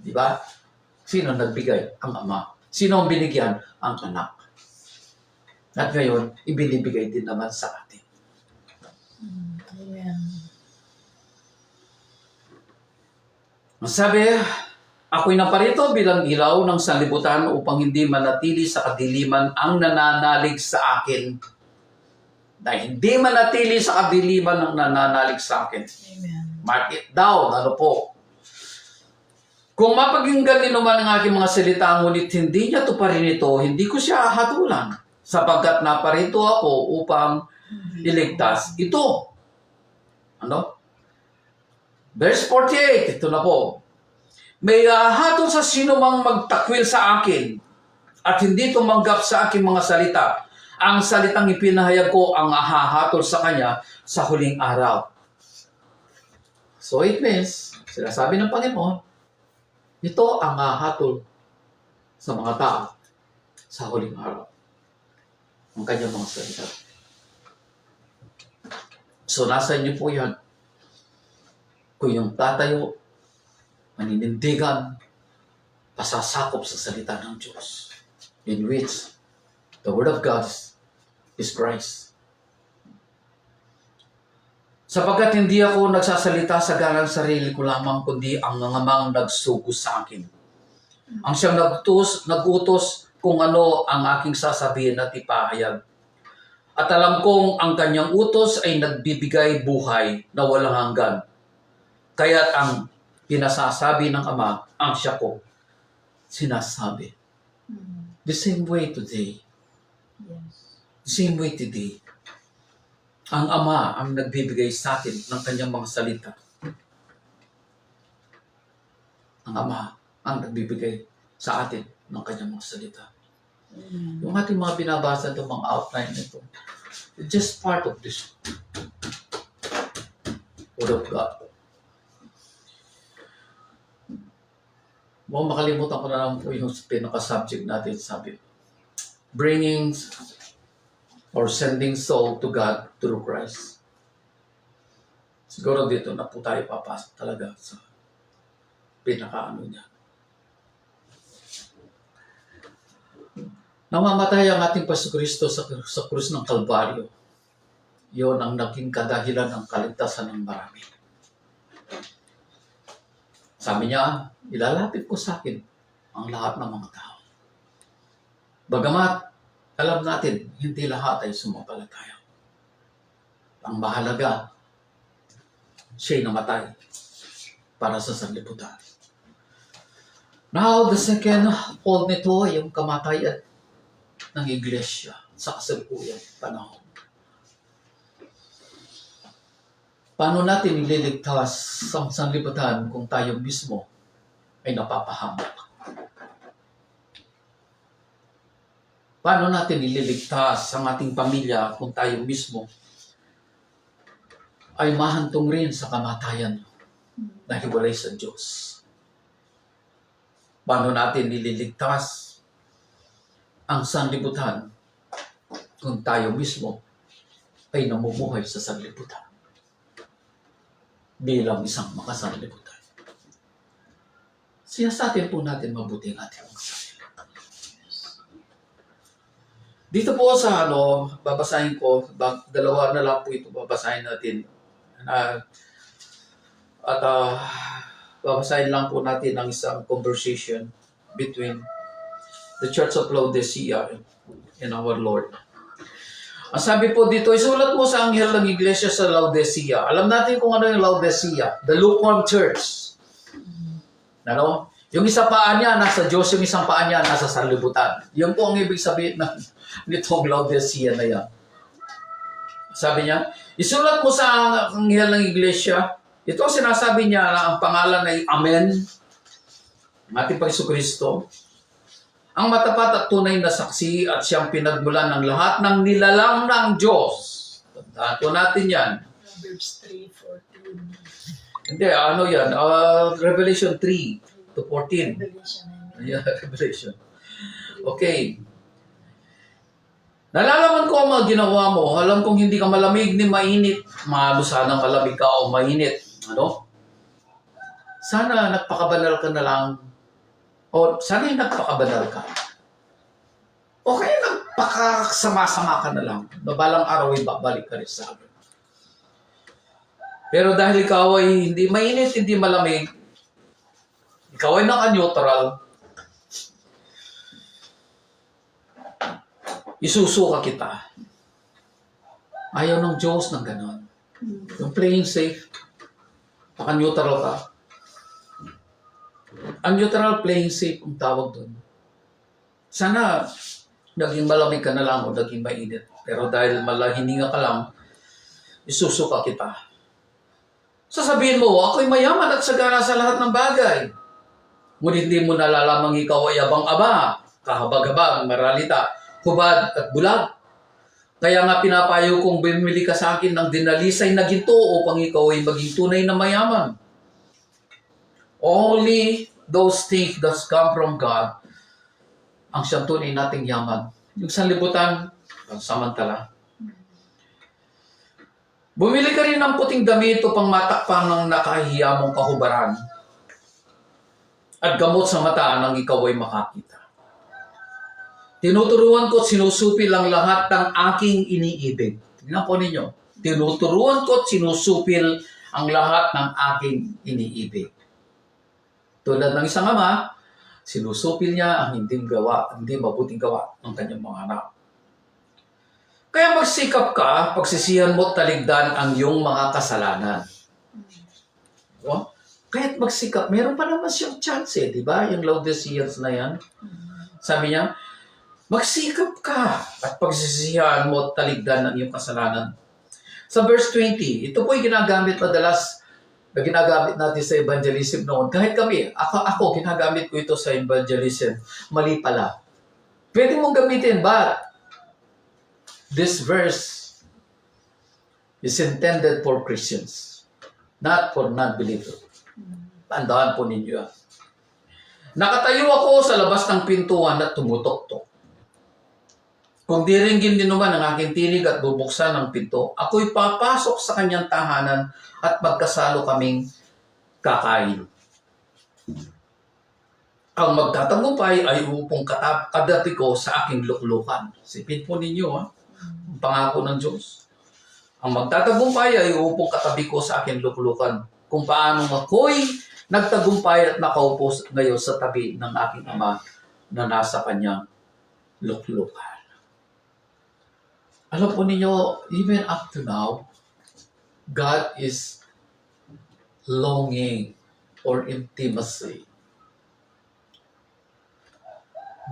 S1: Di ba? Sino nagbigay? Ang Ama. Sino ang binigyan? Ang Anak. At ngayon, ibinibigay din naman sa atin.
S2: Amen.
S1: Sabi, ako'y naparito bilang ilaw ng sanlibutan upang hindi manatili sa kadiliman ang nananalig sa akin. Dahil hindi manatili sa kadiliman ang nananalig sa akin.
S2: Amen.
S1: Mark it down. Po? Kung mapakinggan ninuman ang aking mga salita, ngunit hindi niya tuparin ito, hindi ko siya hatulan. Sapagkat naparito ako upang iligtas ito. Verse 48, ito na po. May hatol sa sinumang magtakwil sa akin at hindi tumanggap sa aking mga salita. Ang salitang ipinahayag ko ang hahatol sa kanya sa huling araw. So it means, sinasabi ng Panginoon, ito ang hahatol sa mga tao sa huling araw. Ang kanyang mga salita. So nasa inyo po yan. Kung yung tatayo maninindigan, pasasakop sa salita ng Diyos, in which the Word of God is Christ. Sapagkat hindi ako nagsasalita sa galang sarili ko lamang, kundi ang ngamang nagsugo sa akin. Ang siyang nagutos kung ano ang aking sasabihin at ipahayag. At alam kong ang kanyang utos ay nagbibigay buhay na walang hanggan. Kaya't ang pinasasabi ng Ama, ang siya ko sinasabi. The same way today.
S2: Yes.
S1: The same way today. Ang Ama ang nagbibigay sa atin ng kanyang mga salita. Ang Ama ang nagbibigay sa atin ng kanyang mga salita. Yung ating mga binabasa itong mga outline nito, it's just part of this Word of God. Mukhang makalimutan ko na lang po yung pinaka-subject natin, sabi. Bringing or sending soul to God through Christ. Siguro dito na po tayo papasok talaga sa pinaka-ano niya. Namamatay ang ating Pasukristo sa krus ng Kalbaryo. Iyon ang naging kadahilan ng kaligtasan ng marami. Sabi niya, ilalapit ko sa akin ang lahat ng mga tao. Bagamat, alam natin, hindi lahat ay sumampalataya. Ang mahalaga, siya'y namatay para sa sanlibutan. Now, the second fold nito ay yung kamatayan ng iglesia sa kasalukuyang panahon. Paano natin ililigtas ang sanlibutan kung tayo mismo ay napapahamak? Paano natin ililigtas ang ating pamilya kung tayo mismo ay mahantong rin sa kamatayan na hiwalay sa Diyos? Paano natin ililigtas ang sanlibutan kung tayo mismo ay namumuhay sa sanlibutan bilang isang makasanlibutan? Siyasatin po natin mabuti ang ating mga sarili. Dito po sa babasahin ko, dalawa na lang po ito babasahin natin. Babasahin lang po natin ang isang conversation between the Church of Laodicea and our Lord. Ang sabi po dito, isulat mo sa anghel ng iglesia sa Laodicea. Alam natin kung ano yung Laodicea, the lukewarm church. Ano? Yung isa paa niya nasa Diyos, yung isang paa niya nasa sanlibutan. Yan po ang ibig sabihin nitong Laodicea na yan. Sabi niya, isulat mo sa anghel ng iglesia. Ito ang sinasabi niya na ang pangalan ay Amen, ang ating Panginoon, ang matapat at tunay na saksi at siyang pinagmulan ng lahat ng nilalang ng Diyos. Tandaan po natin yan.
S2: Proverbs 3:14.
S1: Hindi, ano yan? Revelation 3 to 14.
S2: Revelation.
S1: Yeah, Revelation. Okay. Nalalaman ko ang mga ginawa mo. Alam kong hindi ka malamig ni mainit. Malo sana malamig ka o mainit. Ano? Sana nagpakabanal ka na lang. O sana yung nagpakabanal ka. O kaya nagpakasama-sama ka na lang. Babalang araw ay babalik ka rin sa akin. Pero dahil ikaw ay hindi mainit, hindi malamig, ikaw ay naka-neutral, isusuka kita. Ayaw ng Diyos ng ganon. Yung playing safe, naka-neutral ka. Ang neutral playing safe ang tawag doon. Sana naging malamig ka na lang o naging mainit. Pero dahil hininga ka lang, isusuka kita. Sasabihin mo, ako'y mayaman at sagana sa lahat ng bagay. Ngunit hindi mo nalalamang ikaw ay abang-aba, kahabag-habang, maralita, hubad at bulag. Kaya nga pinapayo kong bumili ka sa akin ng dinalisay na ginto upang ikaw ay maging tunay na mayaman. Only those things that come from God ang siyang tunay nating yaman. Yung sanlibutan, samantala. Bumili ka rin ng puting damit upang matakpan ng nakahiya mong kahubaran. at gamot sa mata nang ikaw ay makakita. Tinuturuan ko at sinusupil ang lahat ng aking iniibig. Tingnan po ninyo. Tinuturuan ko at sinusupil ang lahat ng aking iniibig. Tulad ng isang ama, sinusupil niya ang hindi mabuting gawa ng kanyang mga anak. Kaya magsikap ka, pagsisihan mo at taligdan ang iyong mga kasalanan. Diba? Kahit magsikap, meron pa naman siyang chance di ba? Yung Laodiceans na yan. Sabi niya, magsikap ka at pagsisihan mo at taligdan ang iyong kasalanan. Sa verse 20, ito po ay ginagamit madalas na ginagamit natin sa evangelism noon. Kahit kami, ako ginagamit ko ito sa evangelism. Mali pala. Pwede mong gamitin, but this verse is intended for Christians, not for non-believers. Tandaan po ninyo yan. Nakatayo ako sa labas ng pintuan at tumutok-tok. Kung diringgin din naman ang aking tinig at bubuksan ng pinto, ako'y papasok sa kanyang tahanan at magkasalo kaming kakain. Ang magtatagumpay ay upong kadapi ko sa aking luklukan. Sipin po ninyo, ang pangako ng Diyos. Ang magtatagumpay ay upong katabi ko sa aking luklukan. Kung paano ako'y nagtagumpay at nakaupo ngayon sa tabi ng aking ama na nasa kanyang luklukan. Alam po ninyo, even up to now, God is longing for intimacy.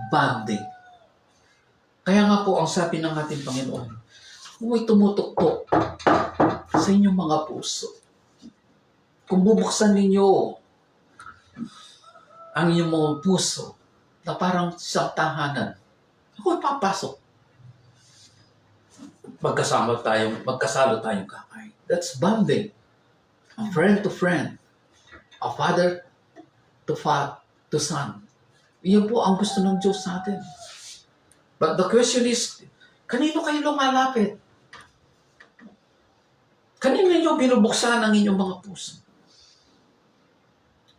S1: Bonding. Kaya nga po ang sabi ng ating Panginoon, huwag tumutuktok sa inyong mga puso. Kung bubuksan ninyo ang inyong mga puso na parang sa tahanan, ako'y papasok. Magkasalo tayong kakain. That's bonding. A friend to friend. A father to son. Iyan po ang gusto ng Diyos sa atin. But the question is, kanino kayo lumalapit? Kanino ninyo binubuksan ang inyong mga puso?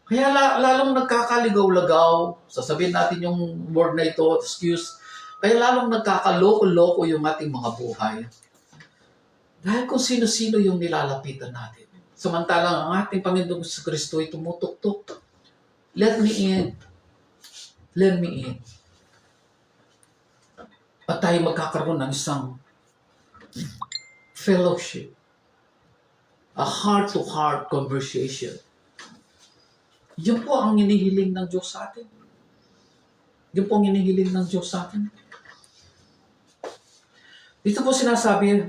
S1: Kaya lalong nagkakaligaw-lagaw, sasabihin natin yung word na ito, excuse, kaya lalong nagkakaloko-loko yung ating mga buhay. Dahil kung sino-sino yung nilalapitan natin. Samantalang ang ating Panginoong Kristo ay tumutok-tok. Let me in. Let me in. At tayo magkakaroon ng isang fellowship. A heart-to-heart conversation. Yun po ang hinihiling ng Diyos sa atin. Yun po ang hinihiling ng Diyos sa atin. Dito po sinasabi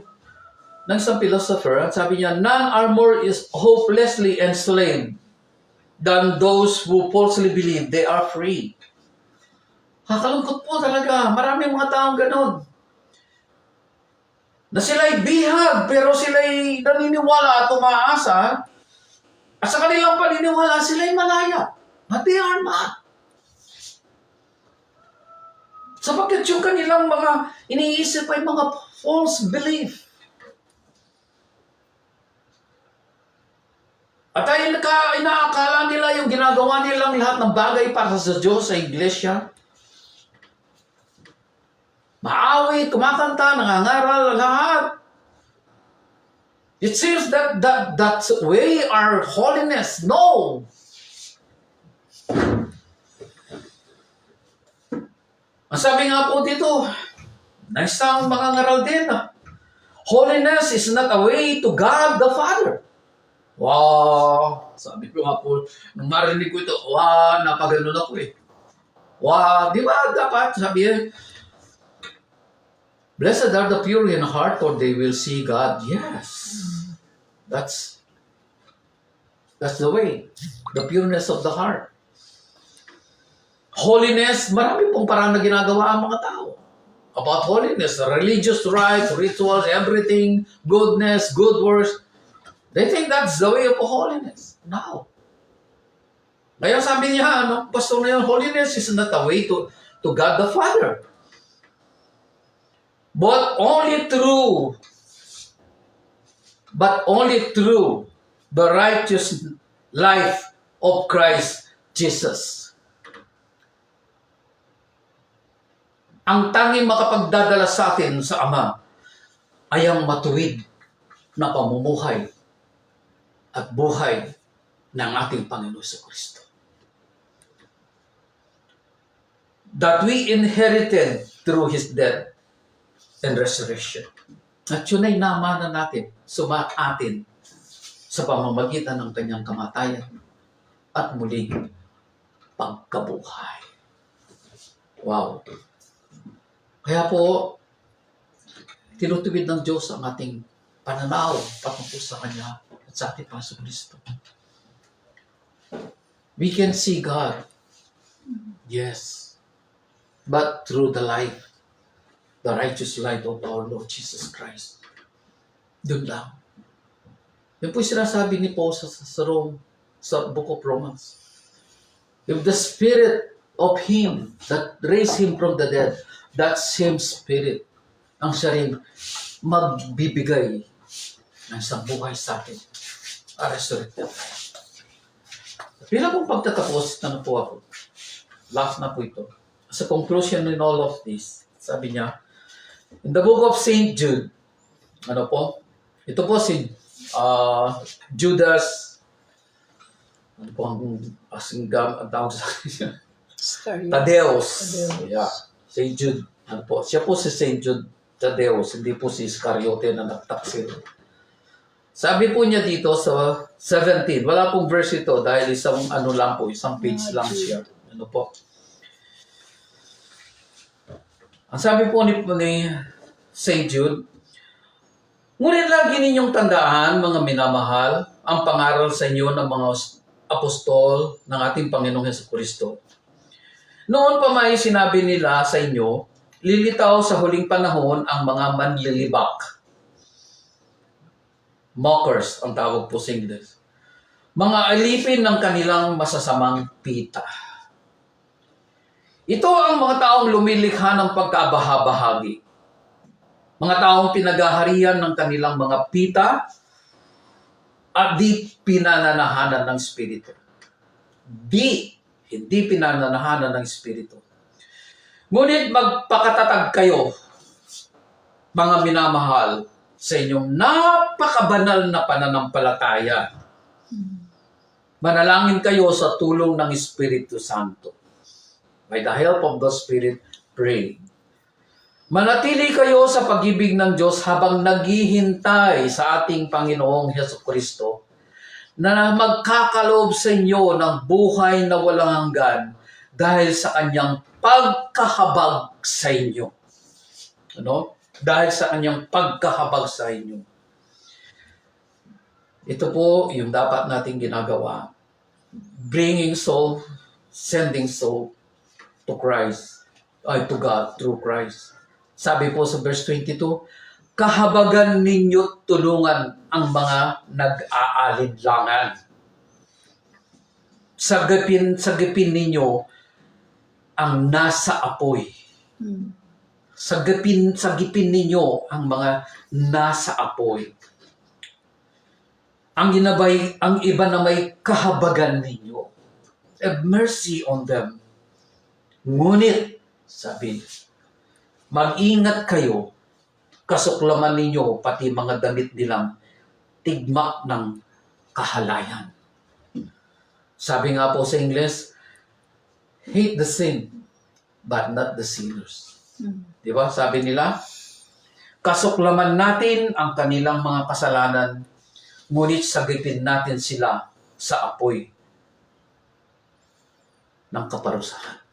S1: ng isang philosopher, at sabi niya, none are more is hopelessly enslaved than those who falsely believe they are free. Kakalungkot po talaga. Maraming mga taong ganon. Na sila'y bihag, pero sila'y naniniwala at umaasa. At sa kanilang paniniwala, sila'y malaya. But they are not. Sapagkat yung kanilang mga iniisip ay mga false belief. At ay inaakala nila yung ginagawa nilang lahat ng bagay para sa Diyos sa iglesia. Maawit, kumakanta, nangangaral, lahat. It seems that's way our holiness. No! Ang sabi nga po dito, na isang mangangaral din, holiness is not a way to God the Father. Wow! Sabi ko nga po, nung marinig ko ito, wow, napagano'n ako eh. Wow! Di ba dapat sabihin, blessed are the pure in heart, for they will see God. Yes. That's the way. The pureness of the heart. Holiness, marami pong parang na ginagawa ang mga tao. About holiness, religious rites, rituals, everything, goodness, good works. They think that's the way of holiness. No. Kaya sabi niya, pastor na yun, holiness is not a way to God the Father. But only through the righteous life of Christ Jesus. Ang tanging makapagdadala sa atin sa Ama ay ang matuwid na pamumuhay at buhay ng ating Panginoon sa Kristo. That we inherited through His death and resurrection. At yun ay namana natin, atin sa pamamagitan ng kanyang kamatayan at muling pagkabuhay. Wow! Kaya po, tinutuwid ng Diyos ang ating pananaw patungkol sa Kanya at sa ating Panginoon Kristo. We can see God, yes, but through the life, the righteous life of our Lord Jesus Christ. Doon lang. Yun po sinasabi ni Paul sa Rome, sa Book of Romans. If the Spirit of Him that raised Him from the dead, that same Spirit, ang siya rin magbibigay ng isang buhay sa atin. A resurrected life. Bilang pong pagtatapos, na po ako. Last na po ito. Sa conclusion in all of this, sabi niya, in the book of St. Jude, ano po? Ito po si Judas, ano po ang tawag sa kanya? Tadeus. Yeah. St. Jude. Ano po? Siya po si St. Jude Tadeus, hindi po si Iscariote na nagtaksil. Sabi po niya dito sa 17, wala pong verse ito dahil isang ano lang po, isang page lang siya. Ano po? Ang sabi po ni St. Jude, ngunit lagi ninyong tandaan, mga minamahal, ang pangaral sa inyo ng mga apostol ng ating Panginoong Jesucristo. Noon pa may sinabi nila sa inyo, lilitaw sa huling panahon ang mga manlilibak. Mockers, ang tawag po sa English. Mga alipin ng kanilang masasamang pita. Ito ang mga taong lumilikha ng pagkabahabahagi. Mga taong pinagaharian ng kanilang mga pita at di pinananahanan ng Espiritu. Hindi pinananahanan ng Espiritu. Ngunit magpakatatag kayo, mga minamahal, sa inyong napakabanal na pananampalataya. Manalangin kayo sa tulong ng Espiritu Santo. By the help of the Spirit, pray. Manatili kayo sa pag-ibig ng Diyos habang naghihintay sa ating Panginoong Jesucristo na magkakaloob sa inyo ng buhay na walang hanggan dahil sa kanyang pagkahabag sa inyo. Ano? Dahil sa kanyang pagkahabag sa inyo. Ito po yung dapat nating ginagawa. Bringing soul, sending soul to Christ, to God through Christ. Sabi po sa verse 22, kahabagan ninyo tulungan ang mga nag-aalinlangan. Sagipin ninyo ang nasa apoy. Sagipin ninyo ang mga nasa apoy. Ang iba na may kahabagan ninyo. Have mercy on them. Ngunit, sabi, mag-ingat kayo, kasuklaman ninyo pati mga damit nilang tigmak ng kahalayan. Sabi nga po sa English, hate the sin, but not the sinners. Diba? Sabi nila, kasuklaman natin ang kanilang mga kasalanan, ngunit sagipin natin sila sa apoy ng kaparusahan.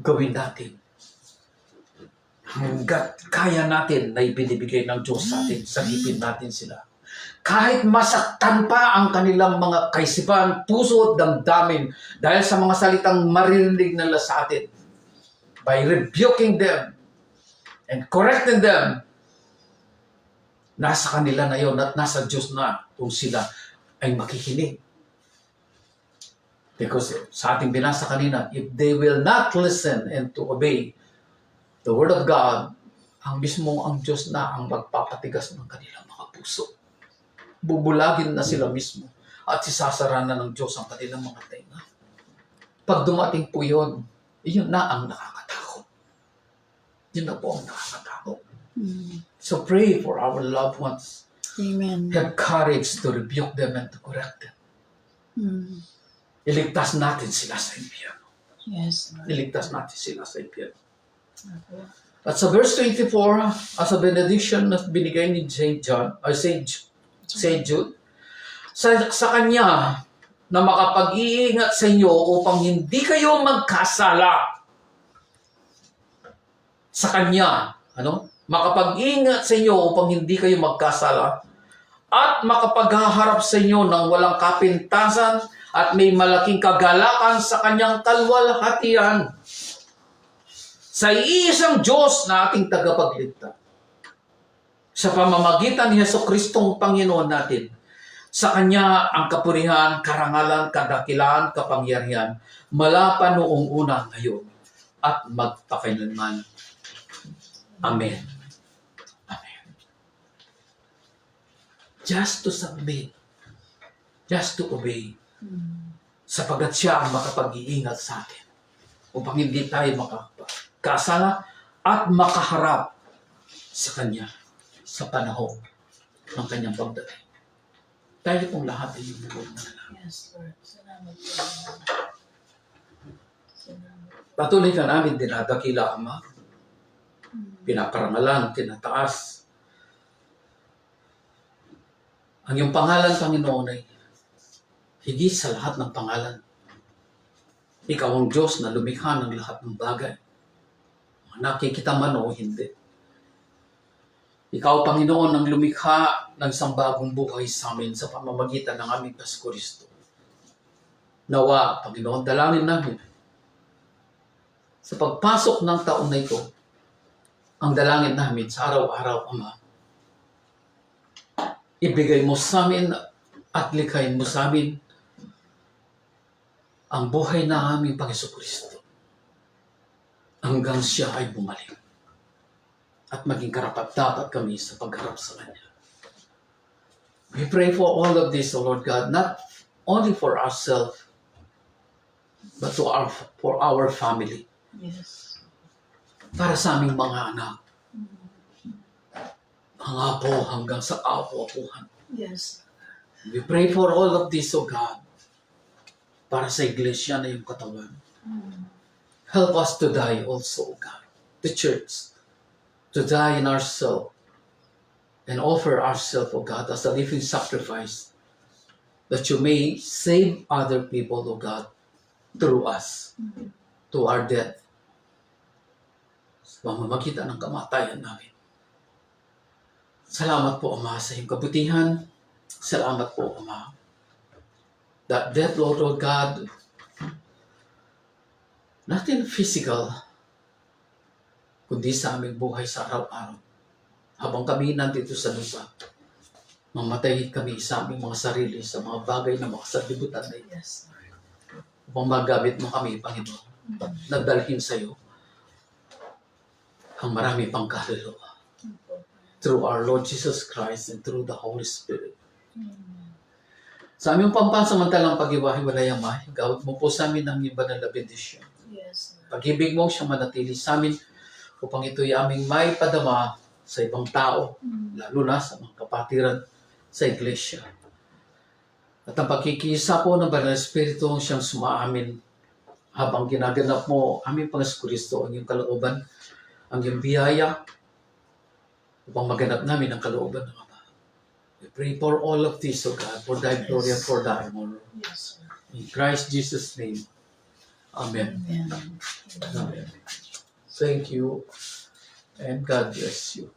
S1: Gawin natin hanggat kaya natin na ibinibigay ng Diyos sa atin, sagipin natin sila. Kahit masaktan pa ang kanilang mga kaisipan, puso at damdamin dahil sa mga salitang maririnig nila sa atin, by rebuking them and correcting them, nasa kanila na yon at nasa Diyos na kung sila ay makikinig. Because sa ating binasa kanina, if they will not listen and to obey the Word of God, ang Diyos na ang magpapatigas ng kanilang mga puso. Bubulagin na sila mismo at sisasara na ng Diyos ang kanilang mga tenga. Pag dumating po yun, Yun na ang nakakatakot. Yun na po ang nakakatakot. So pray for our loved ones.
S2: Amen.
S1: Have courage to rebuke them and to correct them. Iligtas natin sila sa impyerno.
S2: Yes, Lord.
S1: Iligtas natin sila sa impyerno.
S2: Opo.
S1: At sa verse 24, as a benediction na binigay ni St. Jude, sa kanya na makapag-iingat sa inyo upang hindi kayo magkasala. Sa kanya, makapag-iingat sa inyo upang hindi kayo magkasala at makapaghaharap sa inyo ng walang kapintasan at may malaking kagalakan sa kanyang kalwalhatian. Sa iisang Diyos na ating tagapagligtas, sa pamamagitan ni Jesucristong Panginoon natin, sa Kanya ang kapurihan, karangalan, kadakilaan, kapangyarihan, mula pa noong una ngayon, at magpakailanman. Amen. Amen. Just to submit, just to obey, sapagat siya ang makapag-iingat sa atin, upang hindi tayo makasala at makaharap sa Kanya sa panahon ng Kanyang pagdating. Tayo pong lahat ay yung buong manalangin.
S2: Yes, Lord. Salamat po. Salamat.
S1: Patuloy ka namin dinadakila, Ama. Pinaparangalan, tinataas. Ang iyong pangalan, Panginoon, ay higit sa lahat ng pangalan. Ikaw ang Diyos na lumikha ng lahat ng bagay. Nakikita man o hindi. Ikaw, Panginoon, ang lumikha ng isang bagong buhay sa amin sa pamamagitan ng aming Pasko Kristo. Nawa, Panginoon, dalangin namin sa pagpasok ng taon na ito, ang dalangin namin sa araw-araw, Ama, ibigay mo sa amin at likhain mo sa amin ang buhay na aming Panginoon Kristo hanggang siya ay bumalik at maging karapat-dapat kami sa pagharap sa Kanya. We pray for all of this, O Lord God, not only for ourselves, but for our family.
S2: Yes.
S1: Para sa aming mga anak. Ang apo hanggang sa apo-apuhan.
S2: Yes.
S1: We pray for all of this, O God, para sa iglesia na iyong katawan. Help us to die also, O God, the church, to die in ourselves and offer ourselves, O God, as a living sacrifice, that you may save other people, O God, through us, to our death, sa pamamagitan ng kamatayan namin. Salamat po, Ama, sa iyong kabutihan. Salamat po, Ama, that death, Lord God, not in physical, kundi sa aming buhay sa araw-araw. Habang kami nandito sa lupa, mamatay kami sa aming mga sarili, sa mga bagay na makasaglibutan na ito.
S2: Yes.
S1: Upang magamit mo kami, Panginoon, nagdalhin sa iyo ang marami pang kaluluwa. Through our Lord Jesus Christ and through the Holy Spirit. Sa aming pampansamantalang pag-iwahiwalay, Ama, gawad mo po sa amin ang iba na bendisyon.
S2: Yes.
S1: Pag-ibig mo siyang manatili sa amin upang ito'y aming may padama sa ibang tao, lalo na sa mga kapatiran sa iglesia. At ang pagkikisa po ng Banal Espiritu siyang sumaamin habang ginaganap mo aming Panginoon Kristo ang iyong kalooban, ang iyong biyaya, upang maganap namin ang kalooban ng Ama. We pray for all of this, O God, for thy glory and for thy honor.
S2: Yes.
S1: In Christ Jesus' name. Amen.
S2: Amen.
S1: Amen. Thank you, and God bless you.